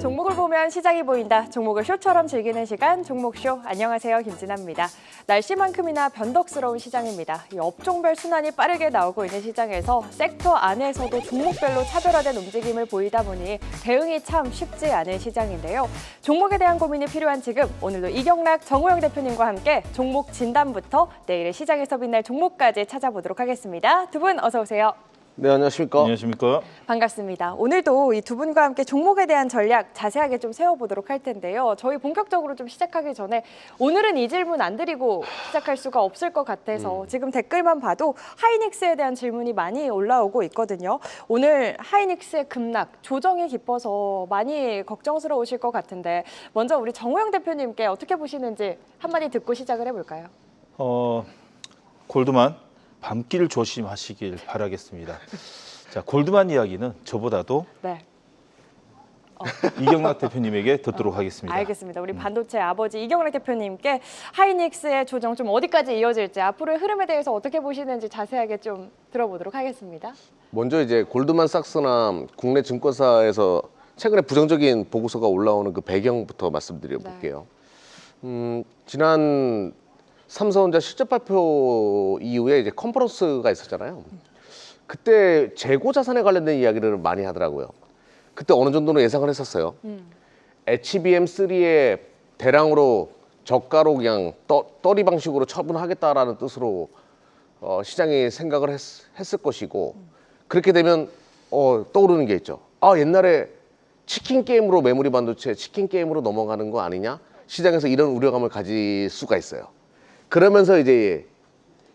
종목을 보면 시장이 보인다. 종목을 쇼처럼 즐기는 시간, 종목쇼. 안녕하세요, 김진아입니다. 날씨만큼이나 변덕스러운 시장입니다. 이 업종별 순환이 빠르게 나오고 있는 시장에서 섹터 안에서도 종목별로 차별화된 움직임을 보이다 보니 대응이 참 쉽지 않은 시장인데요. 종목에 대한 고민이 필요한 지금, 오늘도 이경락, 정호영 대표님과 함께 종목 진단부터 내일의 시장에서 빛날 종목까지 찾아보도록 하겠습니다. 두 분 어서 오세요. 네, 안녕하십니까? 안녕하십니까? 반갑습니다. 오늘도 이 두 분과 함께 종목에 대한 전략 자세하게 좀 세워보도록 할 텐데요. 저희 본격적으로 좀 시작하기 전에 오늘은 이 질문 안 드리고 시작할 수가 없을 것 같아서 지금 댓글만 봐도 하이닉스에 대한 질문이 많이 올라오고 있거든요. 오늘 하이닉스의 급락, 조정이 깊어서 많이 걱정스러우실 것 같은데 먼저 우리 정호영 대표님께 어떻게 보시는지 한마디 듣고 시작을 해볼까요? 골드만 밤길 조심하시길 바라겠습니다. 자, 골드만 이야기는 저보다도 네. 이경락 대표님에게 듣도록 하겠습니다. 알겠습니다. 우리 반도체 아버지 이경락 대표님께 하이닉스의 조정 좀 어디까지 이어질지 앞으로의 흐름에 대해서 어떻게 보시는지 자세하게 좀 들어보도록 하겠습니다. 먼저 이제 골드만삭스나 국내 증권사에서 최근에 부정적인 보고서가 올라오는 그 배경부터 말씀드려 볼게요. 지난 삼성전자 실적 발표 이후에 이제 컨퍼런스가 있었잖아요. 그때 재고 자산에 관련된 이야기를 많이 하더라고요. 그때 어느 정도는 예상을 했었어요. HBM3에 대량으로 저가로 그냥 떨이 방식으로 처분하겠다라는 뜻으로 시장이 생각을 했을 것이고, 그렇게 되면 떠오르는 게 있죠. 아, 옛날에 치킨 게임으로 메모리 반도체 치킨 게임으로 넘어가는 거 아니냐? 시장에서 이런 우려감을 가질 수가 있어요. 그러면서 이제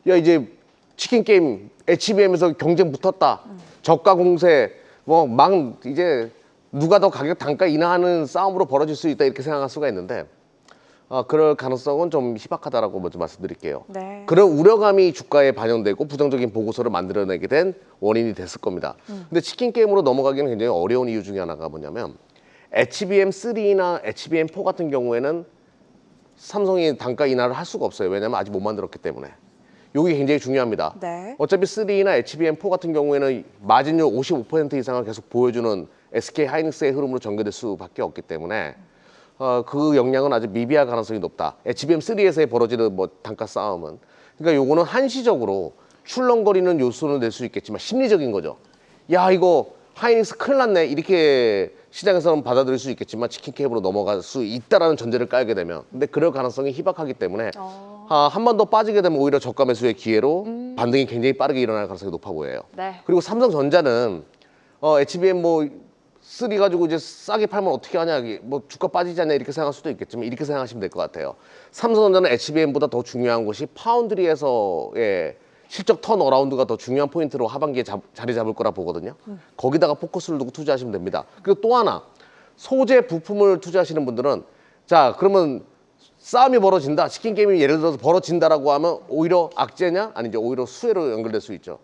이제 치킨 게임 HBM에서 경쟁 붙었다. 저가 공세 뭐 막 이제 누가 더 가격 단가 인하하는 싸움으로 벌어질 수 있다 이렇게 생각할 수가 있는데 그럴 가능성은 좀 희박하다라고 먼저 말씀드릴게요. 네. 그런 우려감이 주가에 반영되고 부정적인 보고서를 만들어내게 된 원인이 됐을 겁니다. 근데 치킨 게임으로 넘어가기는 굉장히 어려운 이유 중에 하나가 뭐냐면 HBM3나 HBM4 같은 경우에는 삼성이 단가 인하를 할 수가 없어요. 왜냐하면 아직 못 만들었기 때문에. 이게 굉장히 중요합니다. 네. 어차피 3나 HBM4 같은 경우에는 마진율 55% 이상을 계속 보여주는 SK 하이닉스의 흐름으로 전개될 수밖에 없기 때문에 그 영향은 아주 미비할 가능성이 높다. HBM3에서의 벌어지는 뭐 단가 싸움은. 그러니까 요거는 한시적으로 출렁거리는 요소는 낼 수 있겠지만 심리적인 거죠. 야, 이거 하이닉스 큰일 났네. 이렇게 시장에서는 받아들일 수 있겠지만 치킨 게임으로 넘어갈 수 있다라는 전제를 깔게 되면, 근데 그럴 가능성이 희박하기 때문에 한 번 더 빠지게 되면 오히려 저가 매수의 기회로 반등이 굉장히 빠르게 일어날 가능성이 높아 보여요. 네. 그리고 삼성전자는 HBM 3 가지고 이제 싸게 팔면 어떻게 하냐, 뭐 주가 빠지지 않냐 이렇게 생각할 수도 있겠지만 이렇게 생각하시면 될 것 같아요. 삼성전자는 HBM보다 더 중요한 것이 파운드리에서의 실적 턴어라운드가 더 중요한 포인트로 하반기에 자리 잡을 거라 보거든요. 거기다가 포커스를 두고 투자하시면 됩니다. 그리고 또 하나, 소재 부품을 투자하시는 분들은 자, 그러면 싸움이 벌어진다, 치킨 게임이 예를 들어서 벌어진다라고 하면 오히려 악재냐 아니죠, 오히려 수혜로 연결될 수 있죠.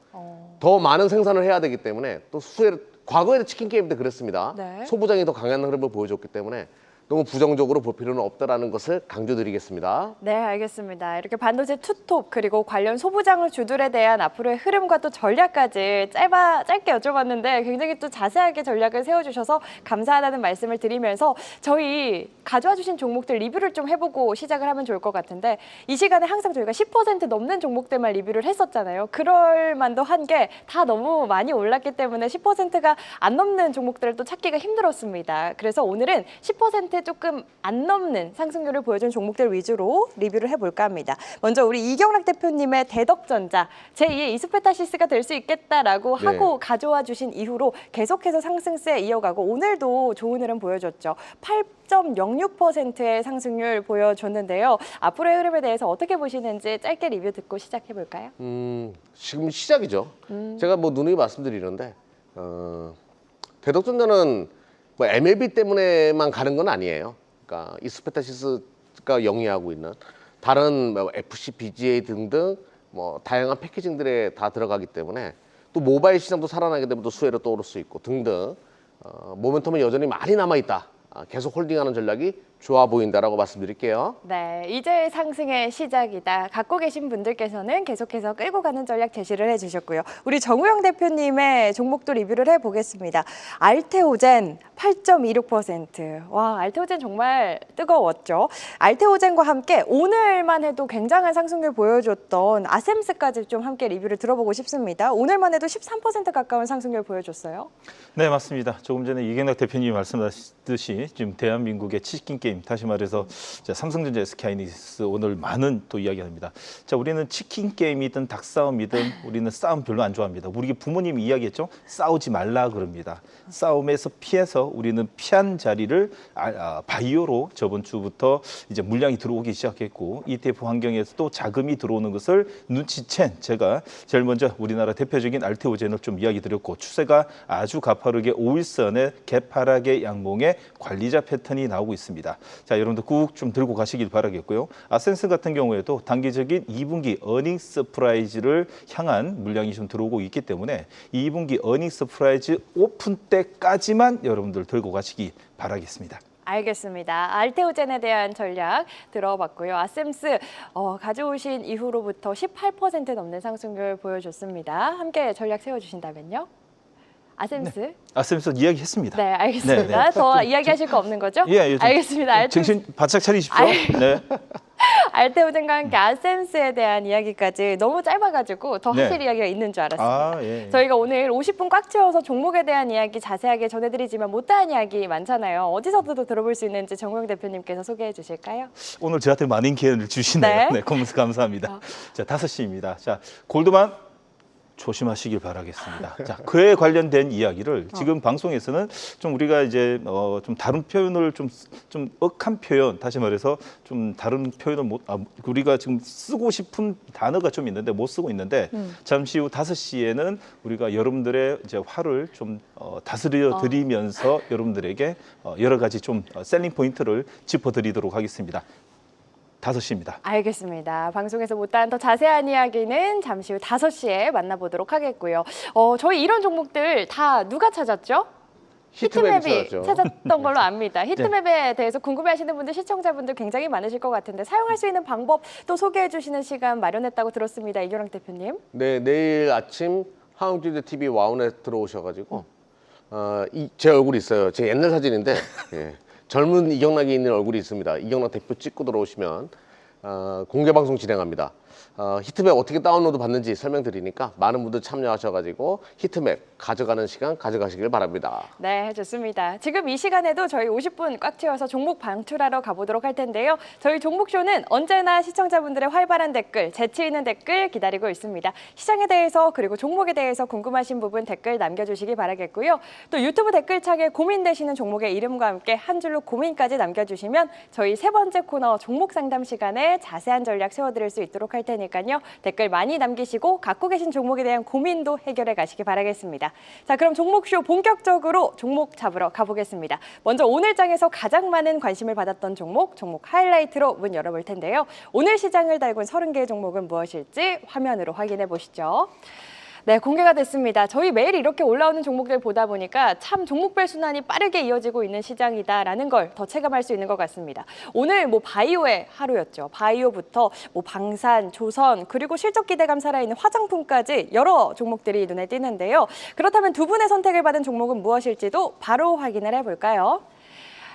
더 많은 생산을 해야 되기 때문에 또 수혜를, 과거에도 치킨 게임 때 그랬습니다. 네. 소부장이 더 강한 흐름을 보여줬기 때문에 너무 부정적으로 볼 필요는 없다라는 것을 강조드리겠습니다. 네, 알겠습니다. 이렇게 반도체 투톱 그리고 관련 소부장 주들에 대한 앞으로의 흐름과 또 전략까지 짧게 여쭤봤는데 굉장히 또 자세하게 전략을 세워주셔서 감사하다는 말씀을 드리면서 저희 가져와 주신 종목들 리뷰를 좀 해보고 시작을 하면 좋을 것 같은데, 이 시간에 항상 저희가 10% 넘는 종목들만 리뷰를 했었잖아요. 그럴 만도 한 게 다 너무 많이 올랐기 때문에 10%가 안 넘는 종목들을 또 찾기가 힘들었습니다. 그래서 오늘은 10% 조금 안 넘는 상승률을 보여준 종목들 위주로 리뷰를 해볼까 합니다. 먼저 우리 이경락 대표님의 대덕전자, 제2의 이스페타시스가 될 수 있겠다라고 네. 하고 가져와 주신 이후로 계속해서 상승세 이어가고 오늘도 좋은 흐름 보여줬죠. 8.06%의 상승률 보여줬는데요. 앞으로의 흐름에 대해서 어떻게 보시는지 짧게 리뷰 듣고 시작해볼까요? 지금 시작이죠. 제가 뭐 누누이 말씀드리는데 대덕전자는 뭐 MLB 때문에만 가는 건 아니에요. 그러니까 이스페타시스가 영위하고 있는 다른 뭐 FC, BGA 등등 뭐 다양한 패키징들에 다 들어가기 때문에, 또 모바일 시장도 살아나게 되면 또 수혜로 떠오를 수 있고 등등 모멘텀은 여전히 많이 남아 있다. 계속 홀딩하는 전략이 좋아 보인다라고 말씀드릴게요. 네, 이제 상승의 시작이다. 갖고 계신 분들께서는 계속해서 끌고 가는 전략 제시를 해주셨고요. 우리 정우영 대표님의 종목도 리뷰를 해보겠습니다. 알테오젠 8.26%. 와, 알테오젠 정말 뜨거웠죠. 알테오젠과 함께 오늘만 해도 굉장한 상승률 보여줬던 아셈스까지 좀 함께 리뷰를 들어보고 싶습니다. 오늘만 해도 13% 가까운 상승률 보여줬어요. 네, 맞습니다. 조금 전에 이경락 대표님이 말씀하셨듯이 지금 대한민국의 치킨 게임, 다시 말해서 삼성전자, SK하이닉스 오늘 많은 또 이야기합니다. 자, 우리는 치킨 게임이든 닭싸움이든 우리는 싸움 별로 안 좋아합니다. 우리 부모님이 이야기했죠. 싸우지 말라 그럽니다. 싸움에서 피해서 우리는 피한 자리를 바이오로 저번 주부터 이제 물량이 들어오기 시작했고 ETF 환경에서도 자금이 들어오는 것을 눈치챈 제가 제일 먼저 우리나라 대표적인 알테오젠을 좀 이야기 드렸고 추세가 아주 가파르게 5일선의 개파락의 양봉의 관리자 패턴이 나오고 있습니다. 자, 여러분들 꾹 좀 들고 가시길 바라겠고요. 아센스 같은 경우에도 단기적인 2분기 어닝 서프라이즈를 향한 물량이 좀 들어오고 있기 때문에 2분기 어닝 서프라이즈 오픈 때까지만 여러분들 들고 가시기 바라겠습니다. 알겠습니다. 알테오젠에 대한 전략 들어봤고요. 아셈스 가져오신 이후로부터 18% 넘는 상승률 보여줬습니다. 함께 전략 세워주신다면요? 아셈스? 네. 아셈스 이야기했습니다. 네, 알겠습니다. 네. 더 이야기하실 거 없는 거죠? 예, 알겠습니다. 정신 바짝 차리십시오. 네. 알테오젠과 함께 아셈스에 대한 이야기까지 너무 짧아가지고 더 네. 하실 이야기가 있는 줄 알았습니다. 아, 예. 저희가 오늘 50분 꽉 채워서 종목에 대한 이야기 자세하게 전해드리지만 못다한 이야기 많잖아요. 어디서도 들어볼 수 있는지 정우영 대표님께서 소개해 주실까요? 오늘 저한테 많은 기회를 주시네요. 네. 네, 감사합니다. 자, 5시입니다. 자, 골드만 조심하시길 바라겠습니다. 자, 그에 관련된 이야기를 지금 방송에서는 좀 우리가 이제 좀 다른 표현을 좀 억한 표현, 다시 말해서 좀 다른 표현을 우리가 지금 쓰고 싶은 단어가 좀 있는데 못 쓰고 있는데 잠시 후 5시에는 우리가 여러분들의 이제 화를 좀 다스려 드리면서 여러분들에게 여러 가지 좀 셀링 포인트를 짚어드리도록 하겠습니다. 5시입니다. 알겠습니다. 방송에서 못다한 더 자세한 이야기는 잠시 후 5시에 만나보도록 하겠고요. 저희 이런 종목들 다 누가 찾았죠? 히트맵이 찾았던 걸로 압니다. 히트맵에 대해서 궁금해하시는 분들, 시청자분들 굉장히 많으실 것 같은데 사용할 수 있는 방법 또 소개해 주시는 시간 마련했다고 들었습니다. 이경락 대표님. 네, 내일 아침 하웅주드 TV 와운에 들어오셔가지고 제 얼굴이 있어요. 제 옛날 사진인데 예, 젊은 이경락이 있는 얼굴이 있습니다. 이경락 대표 찍고 들어오시면 공개 방송 진행합니다. 히트맵 어떻게 다운로드 받는지 설명드리니까 많은 분들 참여하셔가지고 히트맵 가져가는 시간 가져가시길 바랍니다. 네, 좋습니다. 지금 이 시간에도 저희 50분 꽉 채워서 종목 방출하러 가보도록 할 텐데요. 저희 종목쇼는 언제나 시청자분들의 활발한 댓글, 재치 있는 댓글 기다리고 있습니다. 시장에 대해서 그리고 종목에 대해서 궁금하신 부분 댓글 남겨주시기 바라겠고요. 또 유튜브 댓글창에 고민되시는 종목의 이름과 함께 한 줄로 고민까지 남겨주시면 저희 3번째 코너 종목 상담 시간에 자세한 전략 세워드릴 수 있도록 할 테니까요. 댓글 많이 남기시고 갖고 계신 종목에 대한 고민도 해결해 가시기 바라겠습니다. 자, 그럼 종목쇼 본격적으로 종목 잡으러 가보겠습니다. 먼저 오늘 장에서 가장 많은 관심을 받았던 종목 하이라이트로 문 열어볼 텐데요. 오늘 시장을 달군 30개의 종목은 무엇일지 화면으로 확인해 보시죠. 네, 공개가 됐습니다. 저희 매일 이렇게 올라오는 종목들 보다 보니까 참 종목별 순환이 빠르게 이어지고 있는 시장이다라는 걸 더 체감할 수 있는 것 같습니다. 오늘 바이오의 하루였죠. 바이오부터 방산, 조선, 그리고 실적 기대감 살아있는 화장품까지 여러 종목들이 눈에 띄는데요. 그렇다면 두 분의 선택을 받은 종목은 무엇일지도 바로 확인을 해볼까요?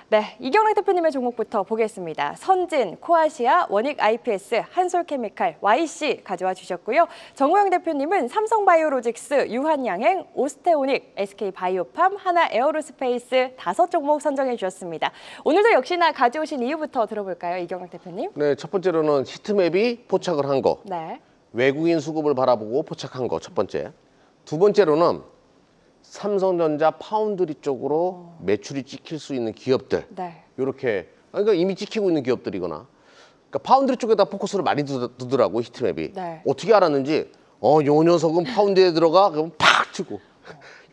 네, 이경락 대표님의 종목부터 보겠습니다. 선진, 코아시아, 원익 IPS, 한솔케미칼, YC 가져와 주셨고요. 정우영 대표님은 삼성바이오로직스, 유한양행, 오스테오닉, SK바이오팜, 하나에어로스페이스 5종목 선정해 주셨습니다. 오늘도 역시나 가져오신 이유부터 들어볼까요, 이경락 대표님? 네, 첫 번째로는 히트맵이 포착을 한 거. 네. 외국인 수급을 바라보고 포착한 거 첫 번째. 두 번째로는 삼성전자 파운드리 쪽으로 매출이 찍힐 수 있는 기업들. 네. 이렇게 그러니까 이미 찍히고 있는 기업들이거나 그러니까 파운드리 쪽에다 포커스를 많이 두더라고 히트맵이. 네. 어떻게 알았는지 요 녀석은 파운드에 들어가 그럼 팍 치고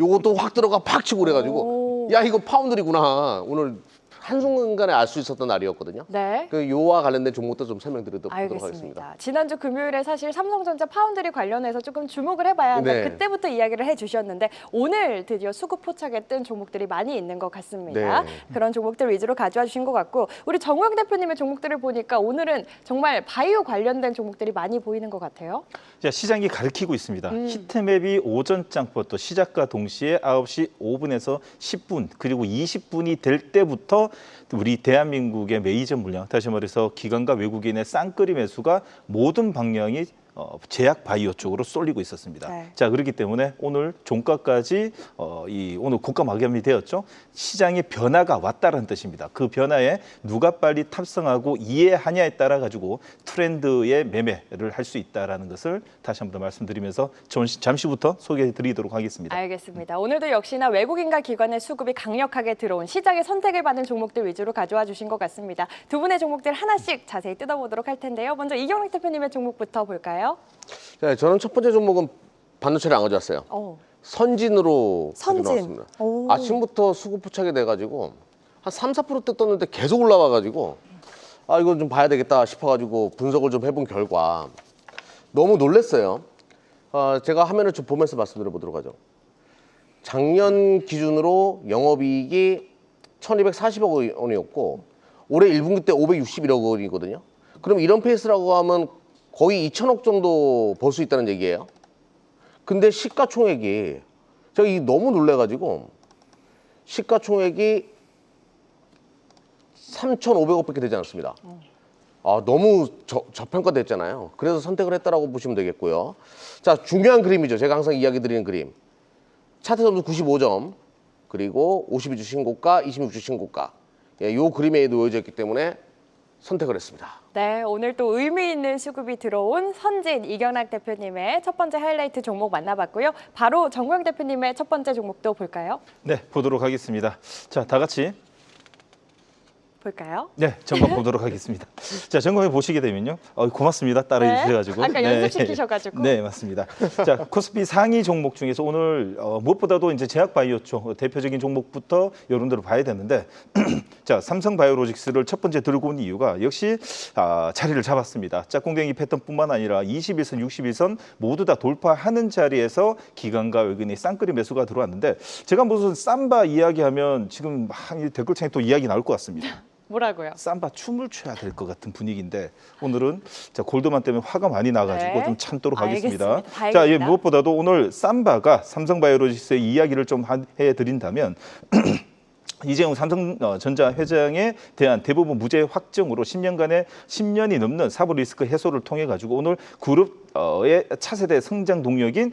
요것도 확 들어가 팍 치고 그래가지고 야 이거 파운드리구나 오늘 한순간에 알 수 있었던 날이었거든요. 네. 그 요와 관련된 종목도 좀 설명드리도록 하겠습니다. 알겠습니다. 지난주 금요일에 사실 삼성전자 파운드리 관련해서 조금 주목을 해봐야 한다. 네. 그때부터 이야기를 해주셨는데 오늘 드디어 수급 포착에 뜬 종목들이 많이 있는 것 같습니다. 네. 그런 종목들 위주로 가져와 주신 것 같고 우리 정우영 대표님의 종목들을 보니까 오늘은 정말 바이오 관련된 종목들이 많이 보이는 것 같아요. 자, 시장이 가리키고 있습니다. 히트맵이 오전장부터 시작과 동시에 9시 5분에서 10분 그리고 20분이 될 때부터 우리 대한민국의 메이저 물량, 다시 말해서 기관과 외국인의 쌍끌이 매수가 모든 방향이 제약 바이오 쪽으로 쏠리고 있었습니다. 네. 자, 그렇기 때문에 오늘 종가까지 오늘 고가 막염이 되었죠. 시장의 변화가 왔다는 뜻입니다. 그 변화에 누가 빨리 탑승하고 이해하냐에 따라 가지고 트렌드의 매매를 할 수 있다라는 것을 다시 한번 더 말씀드리면서 잠시부터 소개해드리도록 하겠습니다. 알겠습니다. 오늘도 역시나 외국인과 기관의 수급이 강력하게 들어온 시장의 선택을 받은 종목들 위주로 가져와 주신 것 같습니다. 두 분의 종목들 하나씩 자세히 뜯어보도록 할 텐데요. 먼저 이경락 대표님의 종목부터 볼까요? 네, 저는 첫 번째 종목은 반도체를 안 가져왔어요. 선진으로 선진. 가져왔습니다. 오. 아침부터 수급 포착이 돼가지고 한 3, 4%대 떴는데 계속 올라와가지고 아 이건 좀 봐야 되겠다 싶어가지고 분석을 좀 해본 결과 너무 놀랐어요. 제가 화면을 좀 보면서 말씀드려 보도록 하죠. 작년 기준으로 영업이익이 1,240억 원이었고 올해 1분기 때 561억 원이거든요. 그럼 이런 페이스라고 하면 거의 2천억 정도 벌 수 있다는 얘기예요. 근데 시가총액이 제가 이 너무 놀래가지고 시가총액이 3,500억밖에 되지 않았습니다. 너무 저평가됐잖아요. 그래서 선택을 했다라고 보시면 되겠고요. 자, 중요한 그림이죠. 제가 항상 이야기 드리는 그림. 차트 점수 95점, 그리고 52주 신고가, 26주 신고가. 이 그림에 놓여져 있기 때문에 선택을 했습니다. 네, 오늘 또 의미 있는 수급이 들어온 선진 이경락 대표님의 첫 번째 하이라이트 종목 만나봤고요. 바로 정우영 대표님의 첫 번째 종목도 볼까요? 네, 보도록 하겠습니다. 자, 다 같이 볼까요? 네, 점검 보도록 하겠습니다. 자, 점검해 보시게 되면요. 고맙습니다. 따라해 네, 주셔가지고. 아까 연습시키셔가지고. 네, 맞습니다. 자, 코스피 상위 종목 중에서 오늘 무엇보다도 이제 제약바이오 쪽 대표적인 종목부터 여러분들을 봐야 되는데, 자, 삼성바이오로직스를 첫 번째 들고 온 이유가 역시 자리를 잡았습니다. 짝꿍댕이 패턴뿐만 아니라 21선, 61선 모두 다 돌파하는 자리에서 기관과 외국인이 쌍끌이 매수가 들어왔는데, 제가 무슨 삼바 이야기하면 지금 막 댓글창에 또 이야기 나올 것 같습니다. 뭐라고요? 삼바 춤을 춰야 될 것 같은 분위기인데 오늘은 자 골드만 때문에 화가 많이 나가지고 네. 좀 참도록 하겠습니다. 알겠습니다. 자, 예, 다행입니다. 무엇보다도 오늘 삼바가 삼성바이오로직스의 이야기를 좀 해드린다면 이재용 삼성전자 회장에 대한 대부분 무죄 확정으로 10년이 넘는 사법 리스크 해소를 통해 가지고 오늘 그룹의 차세대 성장 동력인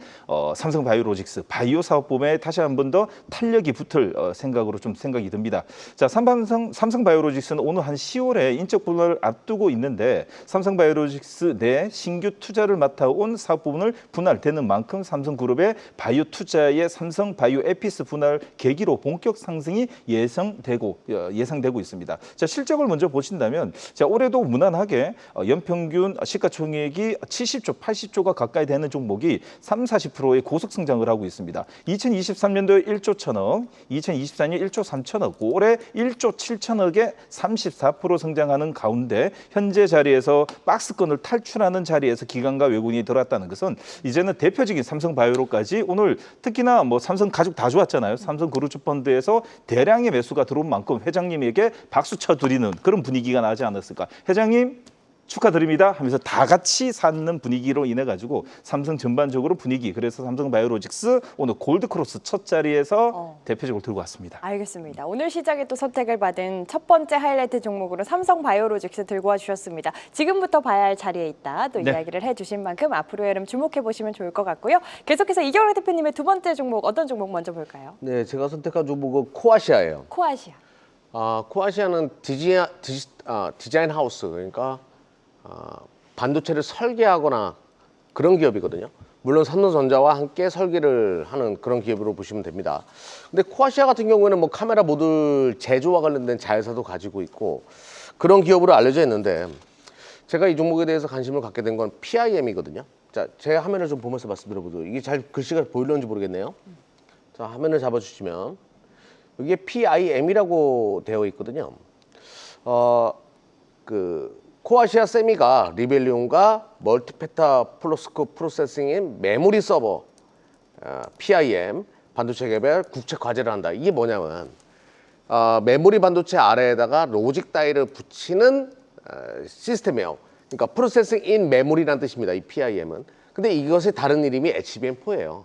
삼성바이오로직스 바이오 사업부에 다시 한 번 더 탄력이 붙을 생각으로 좀 생각이 듭니다. 자, 삼성바이오로직스는 오늘 한 10월에 인적 분할을 앞두고 있는데 삼성바이오로직스 내 신규 투자를 맡아온 사업 부분을 분할되는 만큼 삼성그룹의 바이오 투자의 삼성바이오 에피스 분할 계기로 본격 상승이 예상되고 있습니다. 자, 실적을 먼저 보신다면 자, 올해도 무난하게 연평균 시가총액이 70조, 80조가 가까이 되는 종목이 40%의 고속 성장을 하고 있습니다. 2023년도에 1조 1천억, 2024년 1조 3천억, 올해 1조 7천억에 34% 성장하는 가운데 현재 자리에서 박스권을 탈출하는 자리에서 기관과 외국인이 들어왔다는 것은 이제는 대표적인 삼성바이오로까지 오늘 특히나 뭐 삼성 가족 다 좋았잖아요. 삼성그룹펀드에서 대량의 매수가 들어온 만큼 회장님에게 박수 쳐드리는 그런 분위기가 나지 않았을까. 회장님 축하드립니다 하면서 다 같이 사는 분위기로 인해 가지고 삼성 전반적으로 분위기, 그래서 삼성바이오로직스 오늘 골드크로스 첫 자리에서 대표적으로 들고 왔습니다. 알겠습니다. 오늘 시장에 또 선택을 받은 첫 번째 하이라이트 종목으로 삼성바이오로직스 들고 와주셨습니다. 지금부터 봐야 할 자리에 있다 또 네. 이야기를 해주신 만큼 앞으로의 흐름 주목해 보시면 좋을 것 같고요. 계속해서 이경락 대표님의 두 번째 종목 어떤 종목 먼저 볼까요? 네, 제가 선택한 종목은 코아시아예요. 코아시아. 코아시아는 디자인 하우스, 그러니까 반도체를 설계하거나 그런 기업이거든요. 물론 삼성전자와 함께 설계를 하는 그런 기업으로 보시면 됩니다. 근데 코아시아 같은 경우에는 뭐 카메라 모듈 제조와 관련된 자회사도 가지고 있고 그런 기업으로 알려져 있는데 제가 이 종목에 대해서 관심을 갖게 된 건 PIM이거든요. 자, 제 화면을 좀 보면서 말씀드려보죠. 이게 잘 글씨가 보이는지 모르겠네요. 자, 화면을 잡아주시면 이게 PIM이라고 되어 있거든요. 코아시아 세미가 리벨리온과 멀티페타 플로스코 프로세싱인 메모리 서버 PIM 반도체 개발 국제 과제를 한다. 이게 뭐냐면 메모리 반도체 아래에다가 로직 다이를 붙이는 시스템이에요. 그러니까 프로세싱 인 메모리라는 뜻입니다. 이 PIM은. 근데 이것의 다른 이름이 HBM4예요.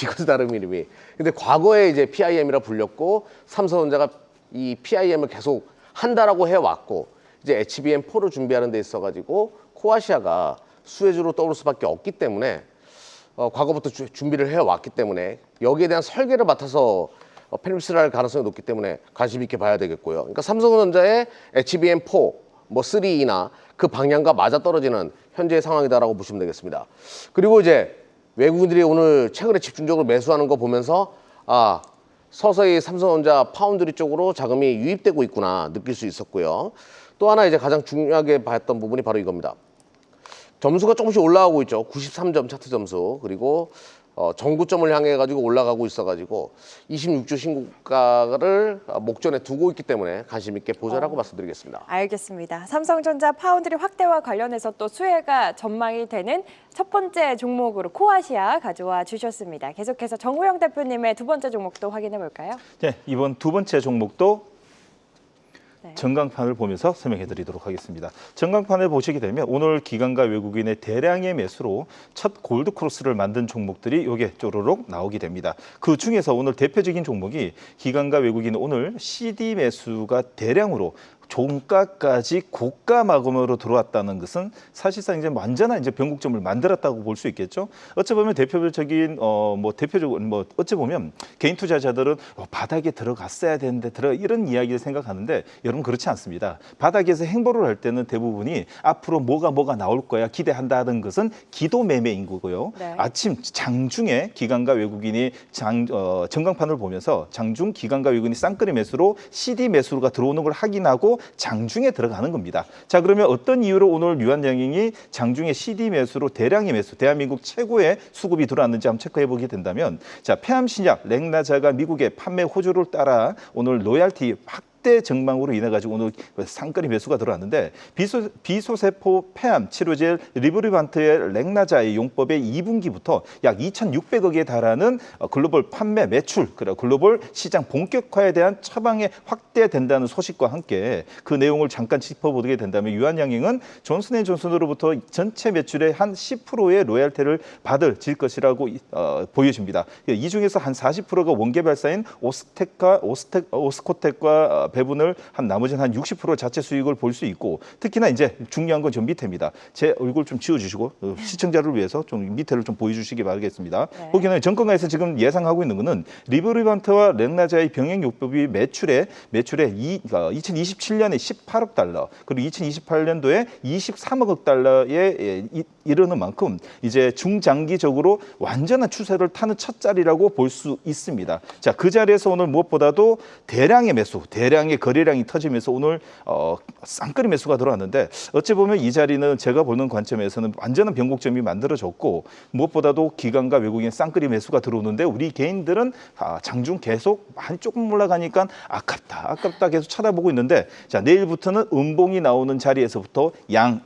이것의 다른 이름이. 근데 과거에 이제 PIM이라 불렸고 삼성전자가 이 PIM을 계속 한다라고 해왔고 이제 HBM4를 준비하는 데 있어가지고 코아시아가 수혜주로 떠오를 수밖에 없기 때문에 과거부터 준비를 해왔기 때문에 여기에 대한 설계를 맡아서 펜립스를 할 가능성이 높기 때문에 관심 있게 봐야 되겠고요. 그러니까 삼성전자의 HBM4, 뭐 3E나 그 방향과 맞아떨어지는 현재의 상황이다라고 보시면 되겠습니다. 그리고 이제 외국인들이 오늘 최근에 집중적으로 매수하는 거 보면서 서서히 삼성전자 파운드리 쪽으로 자금이 유입되고 있구나 느낄 수 있었고요. 또 하나 이제 가장 중요하게 봤던 부분이 바로 이겁니다. 점수가 조금씩 올라가고 있죠. 93점 차트 점수. 그리고 정구점을 향해 가지고 올라가고 있어가지고 26주 신고가를 목전에 두고 있기 때문에 관심 있게 보자라고 말씀드리겠습니다. 알겠습니다. 삼성전자 파운드리 확대와 관련해서 또 수혜가 전망이 되는 첫 번째 종목으로 코아시아 가져와 주셨습니다. 계속해서 정우영 대표님의 두 번째 종목도 확인해 볼까요? 네, 이번 두 번째 종목도 네. 전광판을 보면서 설명해 드리도록 하겠습니다. 전광판을 보시게 되면 오늘 기관과 외국인의 대량의 매수로 첫 골드 크로스를 만든 종목들이 요게 쪼르륵 나오게 됩니다. 그 중에서 오늘 대표적인 종목이 기관과 외국인 오늘 CD 매수가 대량으로 종가까지 고가 마감으로 들어왔다는 것은 사실상 이제 완전한 이제 변곡점을 만들었다고 볼 수 있겠죠. 어찌 보면 대표적인 대표적으로 어찌 보면 개인 투자자들은 바닥에 들어갔어야 되는데 이런 이야기를 생각하는데 여러분 그렇지 않습니다. 바닥에서 행보를 할 때는 대부분이 앞으로 뭐가 나올 거야 기대한다는 것은 기도 매매인 거고요. 네. 아침 장중에 기관과 외국인이 전광판을 보면서 장중 기관과 외국인이 쌍끌이 매수로 CD 매수가 들어오는 걸 확인하고 장중에 들어가는 겁니다. 자, 그러면 어떤 이유로 오늘 유한양행이 장중에 CD 매수로 대량의 매수, 대한민국 최고의 수급이 들어왔는지 한번 체크해 보게 된다면, 자, 폐암신약 렉나자가 미국의 판매 호조를 따라 오늘 로얄티 확대 전망으로 인해 가지고 오늘 상권이 매수가 들어왔는데 비소세포 폐암 치료제 리브리반트의 렉나자의 용법의 2분기부터 약 2,600억에 달하는 글로벌 판매 매출, 글로벌 시장 본격화에 대한 처방이 확대된다는 소식과 함께 그 내용을 잠깐 짚어보게 된다면 유한양행은 존슨앤존슨으로부터 전체 매출의 한 10%의 로얄티를 받을 것이라고 보여집니다. 이 중에서 한 40%가 원계 발사인 오스코텍과 배분을 한 나머지는 한 60% 자체 수익을 볼 수 있고, 특히나 이제 중요한 건 좀 밑에입니다. 제 얼굴 좀 지워주시고 시청자를 위해서 좀 밑에를 좀 보여주시기 바라겠습니다. 네. 보기에는 정권가에서 지금 예상하고 있는 것은 리브리반트와 렉나자의 병행요법이 매출에 2027년에 18억 달러 그리고 2028년도에 23억 달러에 이르는 만큼 이제 중장기적으로 완전한 추세를 타는 첫 자리라고 볼 수 있습니다. 자, 그 자리에서 오늘 무엇보다도 대량의 매수, 대량의 거래량이 터지면서 오늘 쌍끌이 매수가 들어왔는데 어찌 보면 이 자리는 제가 보는 관점에서는 완전한 변곡점이 만들어졌고 무엇보다도 기관과 외국인 쌍끌이 매수가 들어오는데 우리 개인들은 장중 계속 많이 조금 올라가니까 아깝다 계속 쳐다보고 있는데 자, 내일부터는 음봉이 나오는 자리에서부터 양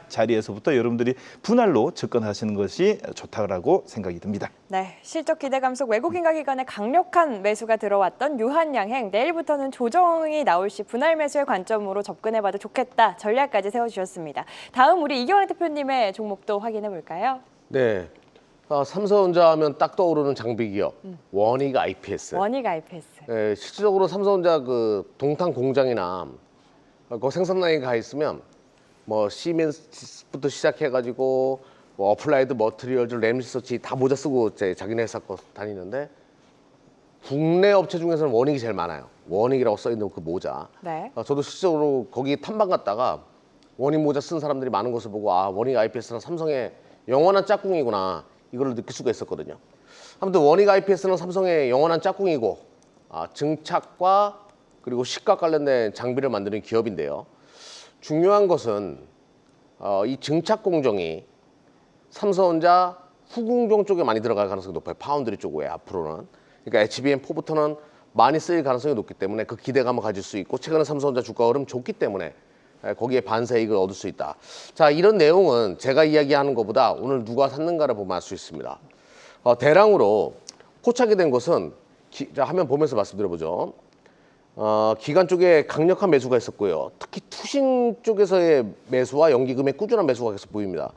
자리에서부터 여러분들이 분할로 접근하시는 것이 좋다고 생각이 듭니다. 네, 실적 기대감 속 외국인과 기관의 강력한 매수가 들어왔던 유한양행, 내일부터는 조정이 나올 시 분할 매수의 관점으로 접근해봐도 좋겠다 전략까지 세워주셨습니다. 다음 우리 이경환 대표님의 종목도 확인해 볼까요? 네. 삼성전자 하면 딱 떠오르는 장비 기업 원익 IPS. 원익 IPS. 네, 실질적으로 삼성전자 그 동탄 공장이나 그 생산 라인에 가 있으면 뭐 시멘스부터 시작해가지고 뭐 어플라이드 머티리얼즈, 램리서치 다 모자 쓰고 자기네 회사 거 다니는데 국내 업체 중에서는 원익이 제일 많아요. 원익이라고 써 있는 그 모자. 네. 저도 실제로 거기 탐방 갔다가 원익 모자 쓴 사람들이 많은 것을 보고 원익 IPS는 삼성의 영원한 짝꿍이구나 이걸 느낄 수가 있었거든요. 아무튼 원익 IPS는 삼성의 영원한 짝꿍이고 증착과 그리고 식과 관련된 장비를 만드는 기업인데요. 중요한 것은 이 증착 공정이 삼성전자 후궁종 쪽에 많이 들어갈 가능성이 높아요. 파운드리 쪽에 앞으로는. 그러니까 HBM4부터는 많이 쓰일 가능성이 높기 때문에 그 기대감을 가질 수 있고 최근에 삼성전자 주가 흐름 좋기 때문에 거기에 반세익을 얻을 수 있다. 자, 이런 내용은 제가 이야기하는 것보다 오늘 누가 샀는가를 보면 알 수 있습니다. 대량으로 포착이 된 것은 자, 화면 보면서 말씀드려보죠. 기관 쪽에 강력한 매수가 있었고요. 특히 투신 쪽에서의 매수와 연기금의 꾸준한 매수가 계속 보입니다.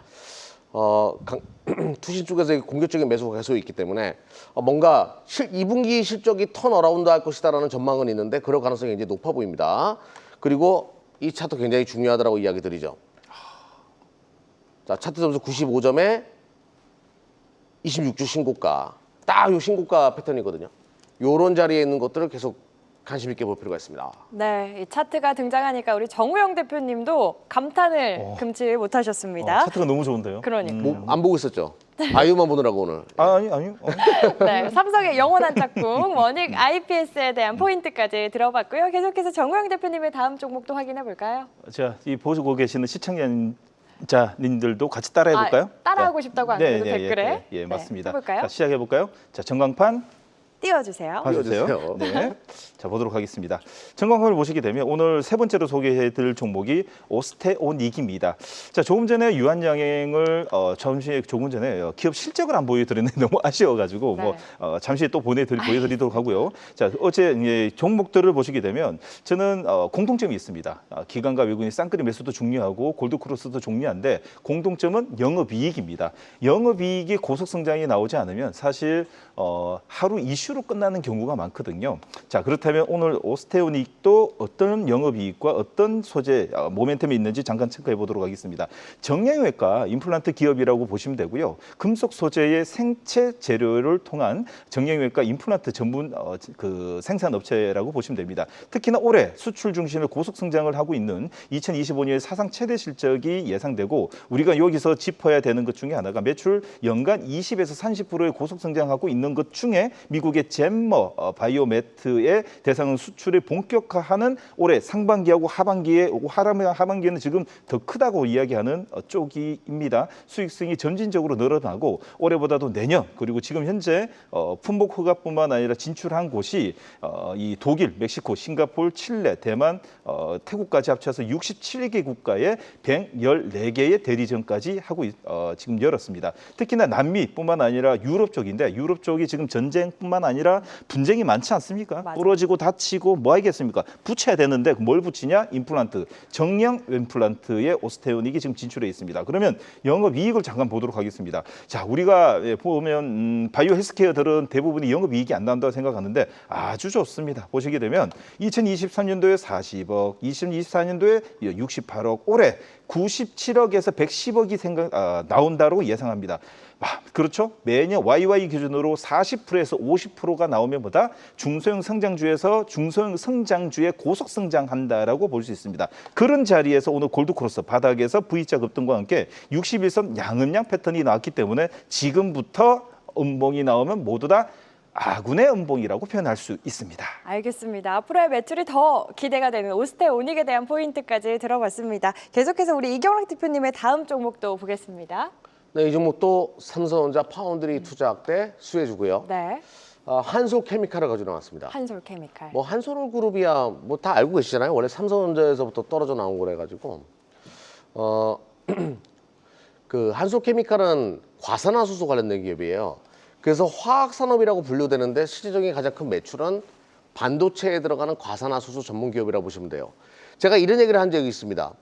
투신 쪽에서의 공격적인 매수가 계속 있기 때문에 뭔가 2분기 실적이 턴어라운드 할 것이다라는 전망은 있는데 그럴 가능성이 굉장히 높아 보입니다. 그리고 이 차트 굉장히 중요하다고 이야기 드리죠. 자, 차트 점수 95점에 26주 신고가. 딱 이 신고가 패턴이거든요. 요런 자리에 있는 것들을 계속 관심 있게 볼 필요가 있습니다. 네, 이 차트가 등장하니까 우리 정우영 대표님도 감탄을 금치 못하셨습니다. 차트가 너무 좋은데요. 그러니까. 뭐, 안 보고 있었죠? 아유만 보느라고 오늘. 아니요. 네, 삼성의 영원한 짝꿍 원익 IPS에 대한 포인트까지 들어봤고요. 계속해서 정우영 대표님의 다음 종목도 확인해 볼까요? 자, 이 보시고 계시는 시청자님들도 같이 따라해 볼까요? 따라하고 싶다고 안 그래도 댓글에. 예, 맞습니다. 해볼까요? 자, 시작해 볼까요? 자, 전광판 띄워주세요. 봐주세요. 띄워주세요. 네, 자 보도록 하겠습니다. 전광판을 보시게 되면 오늘 세 번째로 소개해드릴 종목이 오스테오닉입니다. 자, 조금 전에 유한양행을 조금 전에 기업 실적을 안 보여드렸는데 너무 아쉬워가지고 네. 잠시 또 보여드리도록 하고요. 자, 어제 종목들을 보시게 되면 저는 공통점이 있습니다. 기관과 외국인 쌍끌이 매수도 중요하고 골드크로스도 중요한데 공통점은 영업이익입니다. 영업이익이 고속 성장이 나오지 않으면 사실 하루 이슈로 끝나는 경우가 많거든요. 자, 그렇다면 오늘 오스테오닉도 어떤 영업이익과 어떤 소재, 모멘텀이 있는지 잠깐 체크해 보도록 하겠습니다. 정형외과 임플란트 기업이라고 보시면 되고요. 금속 소재의 생체 재료를 통한 정형외과 임플란트 전문 그 생산 업체라고 보시면 됩니다. 특히나 올해 수출 중심의 고속 성장을 하고 있는 2025년 사상 최대 실적이 예상되고 우리가 여기서 짚어야 되는 것 중에 하나가 매출 연간 20에서 30%의 고속 성장하고 있는 것 중에 미국의 젠머 바이오매트의 대상은 수출을 본격화하는 올해 상반기하고 하반기에는 지금 더 크다고 이야기하는 쪽입니다. 수익성이 점진적으로 늘어나고 올해보다도 내년 그리고 지금 현재 품목 허가뿐만 아니라 진출한 곳이 이 독일, 멕시코, 싱가포르, 칠레, 대만, 태국까지 합쳐서 67개 국가에 114개의 대리점까지 하고 지금 열었습니다. 특히나 남미뿐만 아니라 유럽 쪽인데 유럽 쪽이 지금 전쟁뿐만 아니라 분쟁이 많지 않습니까? 맞아요. 부러지고 다치고 뭐 하겠습니까? 붙여야 되는데 뭘 붙이냐? 임플란트, 정형 임플란트의 오스테오닉이 지금 진출해 있습니다. 그러면 영업이익을 잠깐 보도록 하겠습니다. 자, 우리가 보면 바이오 헬스케어들은 대부분이 영업이익이 안 나온다고 생각하는데 아주 좋습니다. 보시게 되면 2023년도에 40억, 2024년도에 68억, 올해 97억에서 110억이 나온다고 예상합니다. 그렇죠? 매년 YY 기준으로 40%에서 50%가 나오면 보다 중소형 성장주의 고속 성장한다라고 볼 수 있습니다. 그런 자리에서 오늘 골드크로스 바닥에서 V자 급등과 함께 61선 양은양 패턴이 나왔기 때문에 지금부터 음봉이 나오면 모두 다 아군의 음봉이라고 표현할 수 있습니다. 알겠습니다. 앞으로의 매출이 더 기대가 되는 오스테오닉에 대한 포인트까지 들어봤습니다. 계속해서 우리 이경락 대표님의 다음 종목도 보겠습니다. 네, 이 종목도 삼성전자 파운드리 투자학대 수혜주고요. 네, 한솔케미칼을 가지고 나왔습니다. 한솔케미칼. 뭐 한솔그룹이야 뭐 다 알고 계시잖아요. 원래 삼성전자에서부터 떨어져 나온 거래 가지고 그 한솔케미칼은 과산화수소 관련된 기업이에요. 그래서 화학산업이라고 분류되는데 실질적인 가장 큰 매출은 반도체에 들어가는 과산화수소 전문 기업이라고 보시면 돼요. 제가 이런 얘기를 한 적이 있습니다.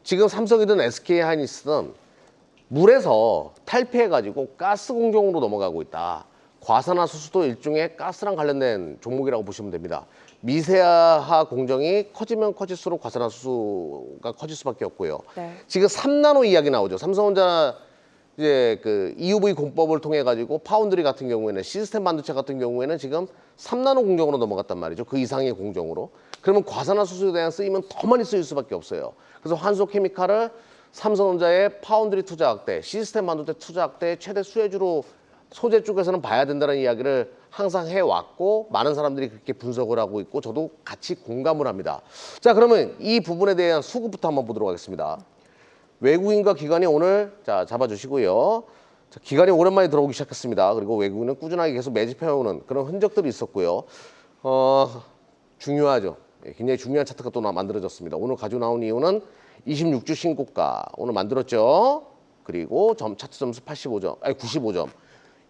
지금 삼성이든 SK하이닉스든 물에서 탈피해가지고 가스 공정으로 넘어가고 있다. 과산화수소도 일종의 가스랑 관련된 종목이라고 보시면 됩니다. 미세화 공정이 커지면 커질수록 과산화수소가 커질 수밖에 없고요. 네. 지금 3나노 이야기 나오죠. 삼성전자 이제 그 EUV 공법을 통해 가지고 파운드리 같은 경우에는 시스템 반도체 같은 경우에는 지금 3나노 공정으로 넘어갔단 말이죠. 그 이상의 공정으로. 그러면 과산화수소에 대한 쓰임은 더 많이 쓰일 수밖에 없어요. 그래서 한솔케미칼을 삼성전자의 파운드리 투자 확대, 시스템 반도체 투자 확대의 최대 수혜주로 소재 쪽에서는 봐야 된다는 이야기를 항상 해왔고 많은 사람들이 그렇게 분석을 하고 있고 저도 같이 공감을 합니다. 자, 그러면 이 부분에 대한 수급부터 한번 보도록 하겠습니다. 외국인과 기관이 오늘 잡아주시고요. 기관이 오랜만에 들어오기 시작했습니다. 그리고 외국인은 꾸준하게 계속 매집해오는 그런 흔적들이 있었고요. 중요하죠. 예, 굉장히 중요한 차트가 또 만들어졌습니다. 오늘 가지고 나온 이유는 26주 신고가 오늘 만들었죠. 그리고 차트 점수 85점, 아니 95점.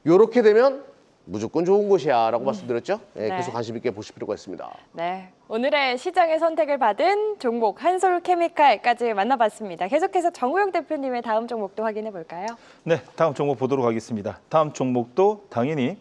요렇게 되면 무조건 좋은 곳이야라고 말씀드렸죠. 예, 네. 계속 관심 있게 보실 필요가 있습니다. 네, 오늘의 시장의 선택을 받은 종목 한솔케미칼까지 만나봤습니다. 계속해서 정우영 대표님의 다음 종목도 확인해 볼까요? 네, 다음 종목 보도록 하겠습니다. 다음 종목도 당연히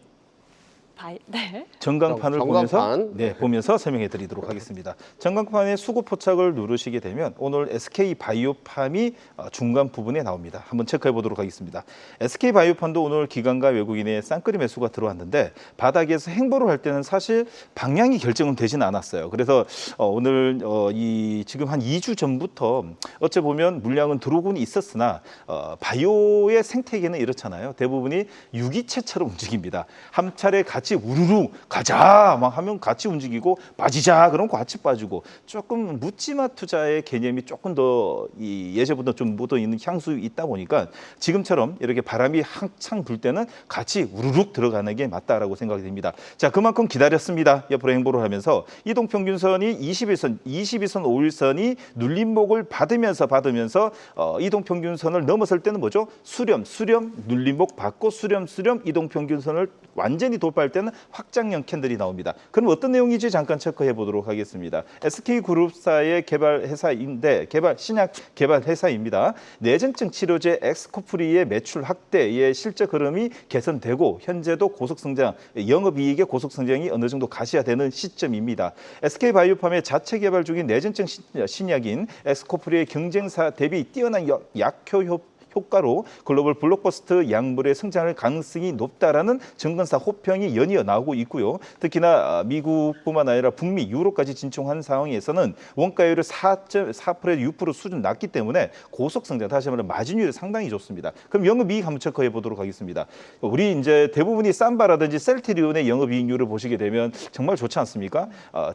네. 전광판을 전광판. 보면서 설명해 드리도록 하겠습니다. 전광판의 수급 포착을 누르시게 되면 오늘 SK 바이오팜이 중간 부분에 나옵니다. 한번 체크해 보도록 하겠습니다. SK 바이오팜도 오늘 기관과 외국인의 쌍끌이 매수가 들어왔는데 바닥에서 행보를 할 때는 사실 방향이 결정은 되진 않았어요. 그래서 오늘 지금 한 2주 전부터 어째 보면 물량은 들어오곤 있었으나 바이오의 생태계는 이렇잖아요. 대부분이 유기체처럼 움직입니다. 한 차례 같이 우르르 가자 막 하면 같이 움직이고 빠지자 그럼 같이 빠지고 조금 묻지마 투자의 개념이 조금 더 예전보다 좀 묻어 있는 향수 있다 보니까 지금처럼 이렇게 바람이 한창 불 때는 같이 우르륵 들어가는 게 맞다라고 생각이 됩니다. 자, 그만큼 기다렸습니다. 옆으로 행보를 하면서 이동평균선이 21선, 5일선이 눌림목을 받으면서 이동평균선을 넘어설 때는 뭐죠? 수렴, 눌림목 받고 수렴, 이동평균선을 완전히 돌파할 때는 확장형 캔들이 나옵니다. 그럼 어떤 내용인지 잠깐 체크해 보도록 하겠습니다. SK그룹사의 개발 회사인데 신약 개발 회사입니다. 뇌전증 치료제 엑스코프리의 매출 확대의 실적 흐름이 개선되고 현재도 고속 성장, 영업이익의 고속 성장이 어느 정도 가시화되는 시점입니다. SK바이오팜의 자체 개발 중인 뇌전증 신약인 엑스코프리의 경쟁사 대비 뛰어난 약효 효과로 글로벌 블록버스터 약물의 성장할 가능성이 높다라는 증권사 호평이 연이어 나오고 있고요. 특히나 미국뿐만 아니라 북미, 유럽까지 진출한 상황에서는 원가율을 4%에서 6% 수준 낮기 때문에 고속 성장, 다시 말하면 마진율이 상당히 좋습니다. 그럼 영업이익 한번 체크해 보도록 하겠습니다. 우리 이제 대부분이 삼바라든지 셀트리온의 영업이익률을 보시게 되면 정말 좋지 않습니까?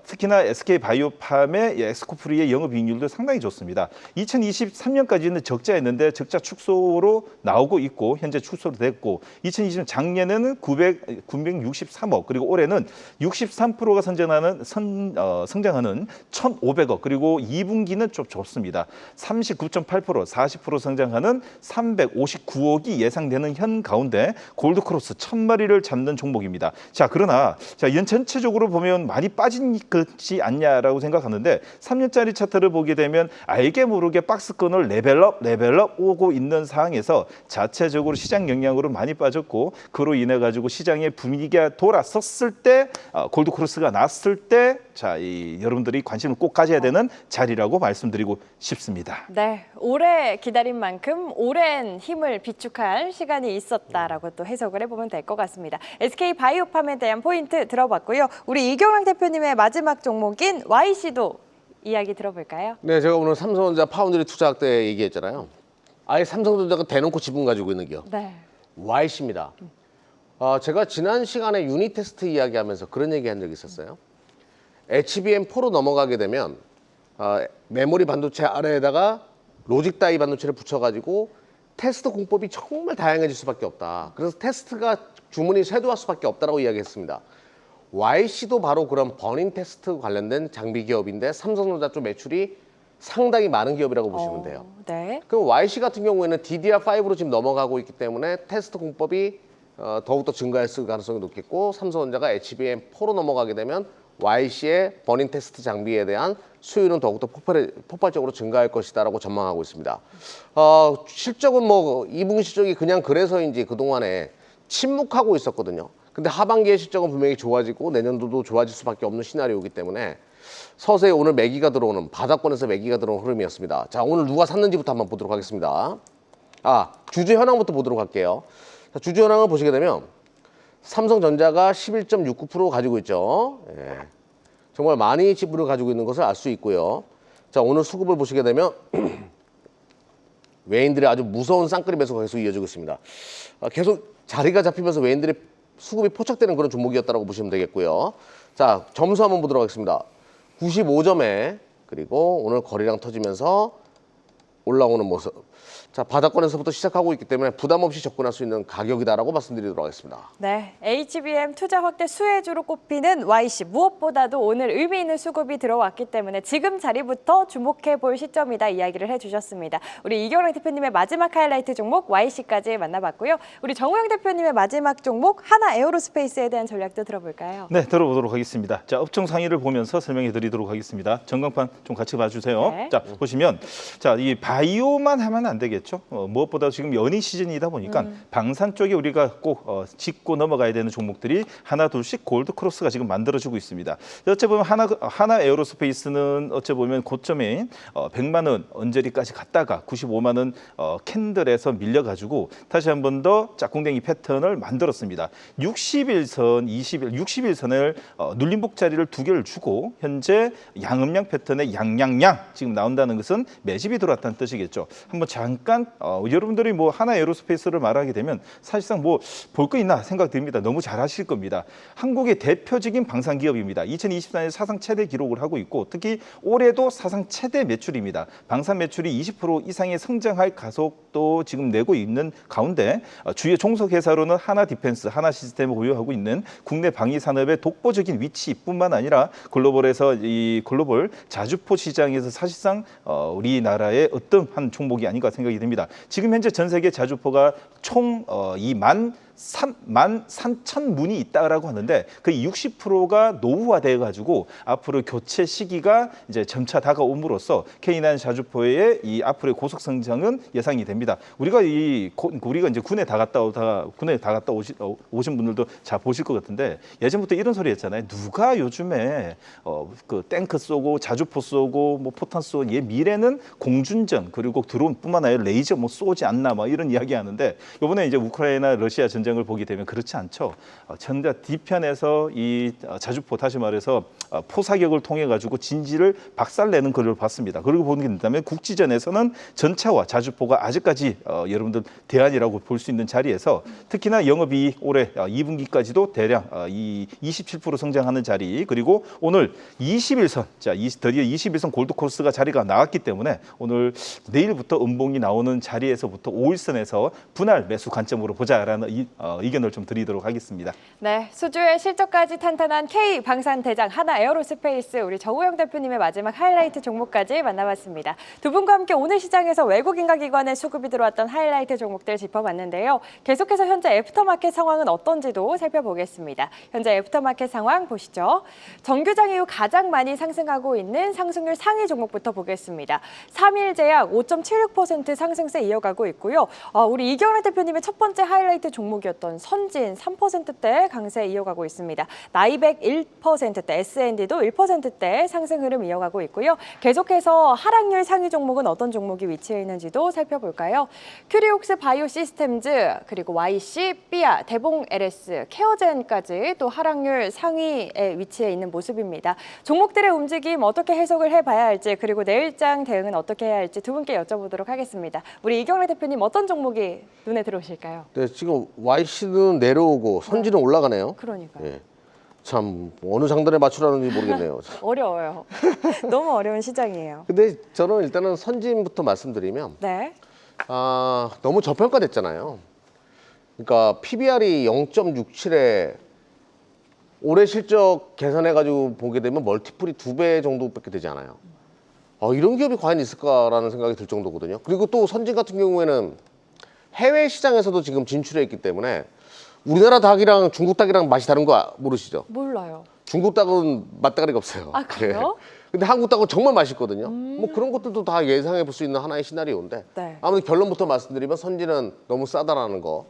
특히나 SK바이오팜의 엑스코프리의 영업이익률도 상당히 좋습니다. 2023년까지는 적자였는데 적자 축소 로 나오고 있고 현재 축소로 됐고 2020년 작년에는 963억 그리고 올해는 63%가 성장하는 1,500억 그리고 2분기는 좀 좋습니다. 39.8% 40% 성장하는 359억이 예상되는 현 가운데 골드크로스 1,000마리를 잡는 종목입니다. 자, 그러나 연 전체적으로 보면 많이 빠진 것이 않냐라고 생각하는데 3년짜리 차트를 보게 되면 알게 모르게 박스권을 레벨업 오고 있는 상황에서 자체적으로 시장 영향으로 많이 빠졌고 그로 인해 가지고 시장의 분위기가 돌아섰을 때 골드크로스가 났을 때 여러분들이 관심을 꼭 가져야 되는 자리라고 말씀드리고 싶습니다. 네, 오래 기다린 만큼 오랜 힘을 비축할 시간이 있었다라고 또 해석을 해보면 될 것 같습니다. SK바이오팜에 대한 포인트 들어봤고요. 우리 이경영 대표님의 마지막 종목인 YC도 이야기 들어볼까요? 네, 제가 오늘 삼성전자 파운드리 투자학 때 얘기했잖아요. 아예 삼성전자가 대놓고 지분 가지고 있는 게요. 네. YC입니다. 제가 지난 시간에 유닛 테스트 이야기하면서 그런 얘기한 적이 있었어요. HBM4로 넘어가게 되면 메모리 반도체 아래에다가 로직 다이 반도체를 붙여가지고 테스트 공법이 정말 다양해질 수밖에 없다. 그래서 테스트가 주문이 쇄도할 수밖에 없다라고 이야기했습니다. YC도 바로 그런 버닝 테스트 관련된 장비 기업인데 삼성전자 쪽 매출이 상당히 많은 기업이라고 보시면 돼요. 네. 그럼 YC 같은 경우에는 DDR5로 지금 넘어가고 있기 때문에 테스트 공법이 더욱더 증가했을 가능성이 높겠고 삼성전자가 HBM4로 넘어가게 되면 YC의 버닝 테스트 장비에 대한 수요는 더욱더 폭발적으로 증가할 것이다라고 전망하고 있습니다. 실적은 뭐 2분기 실적이 그냥 그래서인지 그동안에 침묵하고 있었거든요. 근데 하반기의 실적은 분명히 좋아지고 내년도도 좋아질 수밖에 없는 시나리오이기 때문에 서서히 오늘 매기가 들어오는 바닥권에서 매기가 들어오는 흐름이었습니다. 자, 오늘 누가 샀는지부터 한번 보도록 하겠습니다. 주주 현황부터 보도록 할게요. 자, 주주 현황을 보시게 되면 삼성전자가 11.69% 가지고 있죠. 예. 정말 많이 지분을 가지고 있는 것을 알 수 있고요. 자, 오늘 수급을 보시게 되면 외인들의 아주 무서운 쌍끌이 매수가 계속 이어지고 있습니다. 계속 자리가 잡히면서 외인들의 수급이 포착되는 그런 종목이었다고 보시면 되겠고요. 자, 점수 한번 보도록 하겠습니다. 95점에 그리고 오늘 거래량 터지면서 올라오는 모습. 자, 바닥권에서부터 시작하고 있기 때문에 부담 없이 접근할 수 있는 가격이다라고 말씀드리도록 하겠습니다. 네, HBM 투자 확대 수혜주로 꼽히는 YC 무엇보다도 오늘 의미 있는 수급이 들어왔기 때문에 지금 자리부터 주목해 볼 시점이다 이야기를 해주셨습니다. 우리 이경락 대표님의 마지막 하이라이트 종목 YC까지 만나봤고요. 우리 정우영 대표님의 마지막 종목 하나 에어로스페이스에 대한 전략도 들어볼까요? 네, 들어보도록 하겠습니다. 자, 업종 상위를 보면서 설명해 드리도록 하겠습니다. 전광판 좀 같이 봐주세요. 네. 자, 보시면 자, 이 바이오만 하면 안 되겠죠. 무엇보다 지금 연휴 시즌이다 보니까 방산 쪽에 우리가 꼭 짚고 넘어가야 되는 종목들이 하나 둘씩 골드 크로스가 지금 만들어지고 있습니다. 어째 보면 하나 에어로스페이스는 어째 보면 고점에 100만 원 언저리까지 갔다가 95만 원 캔들에서 밀려가지고 다시 한 번 더 짝꿍댕이 패턴을 만들었습니다. 60일선, 60일선을 눌림목 자리를 2개를 주고 현재 양음양 패턴의 양양양 지금 나온다는 것은 매집이 들어왔다는 뜻이겠죠. 한번 잠깐 여러분들이 뭐 하나 에어로스페이스를 말하게 되면 사실상 뭐 볼 거 있나 생각됩니다. 너무 잘하실 겁니다. 한국의 대표적인 방산 기업입니다. 2024년 사상 최대 기록을 하고 있고 특히 올해도 사상 최대 매출입니다. 방산 매출이 20% 이상의 성장할 가속도 지금 내고 있는 가운데 주요 종속 회사로는 하나 디펜스, 하나 시스템을 보유하고 있는 국내 방위 산업의 독보적인 위치뿐만 아니라 글로벌에서 이 글로벌 자주포 시장에서 사실상 우리나라의 어떤 한 종목이 아닌가 생각이 됩니다. 지금 현재 전 세계 자주포가 총 13,000문이 있다라고 하는데 그 60%가 노후화돼 가지고 앞으로 교체 시기가 이제 점차 다가옴으로써 K9 자주포의 이 앞으로의 고속 성장은 예상이 됩니다. 우리가 이제 군에 다 갔다 오신 분들도 잘 보실 것 같은데 예전부터 이런 소리 했잖아요. 누가 요즘에 그 탱크 쏘고 자주포 쏘고 뭐 포탄 쏘고 얘 미래는 공중전 그리고 드론뿐만 아니라 레이저 뭐 쏘지 않나 뭐 이런 이야기 하는데 이번에 이제 우크라이나 러시아 전쟁을 보게 되면 그렇지 않죠. 전자 뒤편에서 이 자주포 다시 말해서 포사격을 통해 가지고 진지를 박살내는 것을 봤습니다. 그리고 보게 된다면 국지전에서는 전차와 자주포가 아직까지 여러분들 대안이라고 볼 수 있는 자리에서 특히나 영업이익 올해 2분기까지도 대략 27% 성장하는 자리 그리고 오늘 21선 드디어 21선 골드코스가 자리가 나왔기 때문에 오늘 내일부터 음봉이 나오는 자리에서부터 5일선에서 분할 매수 관점으로 보자라는 의견을 좀 드리도록 하겠습니다. 네, 수주의 실적까지 탄탄한 K 방산 대장 하나 에어로스페이스 우리 정우영 대표님의 마지막 하이라이트 종목까지 만나봤습니다. 두 분과 함께 오늘 시장에서 외국인과 기관의 수급이 들어왔던 하이라이트 종목들 짚어봤는데요. 계속해서 현재 애프터마켓 상황은 어떤지도 살펴보겠습니다. 현재 애프터마켓 상황 보시죠. 정규장 이후 가장 많이 상승하고 있는 상승률 상위 종목부터 보겠습니다. 3일 제약 5.76% 상승세 이어가고 있고요. 우리 이경락 대표님의 첫 번째 하이라이트 종목이었던 선진 3%대 강세 이어가고 있습니다. 나이백 1%대, S&D도 1%대 상승 흐름 이어가고 있고요. 계속해서 하락률 상위 종목은 어떤 종목이 위치해 있는지도 살펴볼까요? 큐리옥스 바이오 시스템즈, 그리고 YC, 삐아, 대봉 LS, 케어젠까지 또 하락률 상위에 위치해 있는 모습입니다. 종목들의 움직임 어떻게 해석을 해봐야 할지 그리고 내일장 대응은 어떻게 해야 할지 두 분께 여쭤보도록 하겠습니다. 우리 이경락 대표님 어떤 종목이 눈에 들어오실까요? 네, 지금 YC는 내려오고 선지는 올라가네요. 그러니까요. 예. 참 어느 장단에 맞추라는지 모르겠네요. 어려워요. 너무 어려운 시장이에요. 근데 저는 일단은 선진부터 말씀드리면 네. 너무 저평가됐잖아요. 그러니까 PBR이 0.67에 올해 실적 계산해가지고 보게 되면 멀티플이 2배 정도밖에 되지 않아요. 이런 기업이 과연 있을까라는 생각이 들 정도거든요. 그리고 또 선진 같은 경우에는 해외 시장에서도 지금 진출해 있기 때문에 우리나라 닭이랑 중국 닭이랑 맛이 다른 거 모르시죠? 몰라요. 중국 닭은 맛다가리가 없어요. 그래요? 근데 한국 닭은 정말 맛있거든요. 뭐 그런 것들도 다 예상해 볼 수 있는 하나의 시나리오인데 네. 아무튼 결론부터 말씀드리면 선지는 너무 싸다라는 거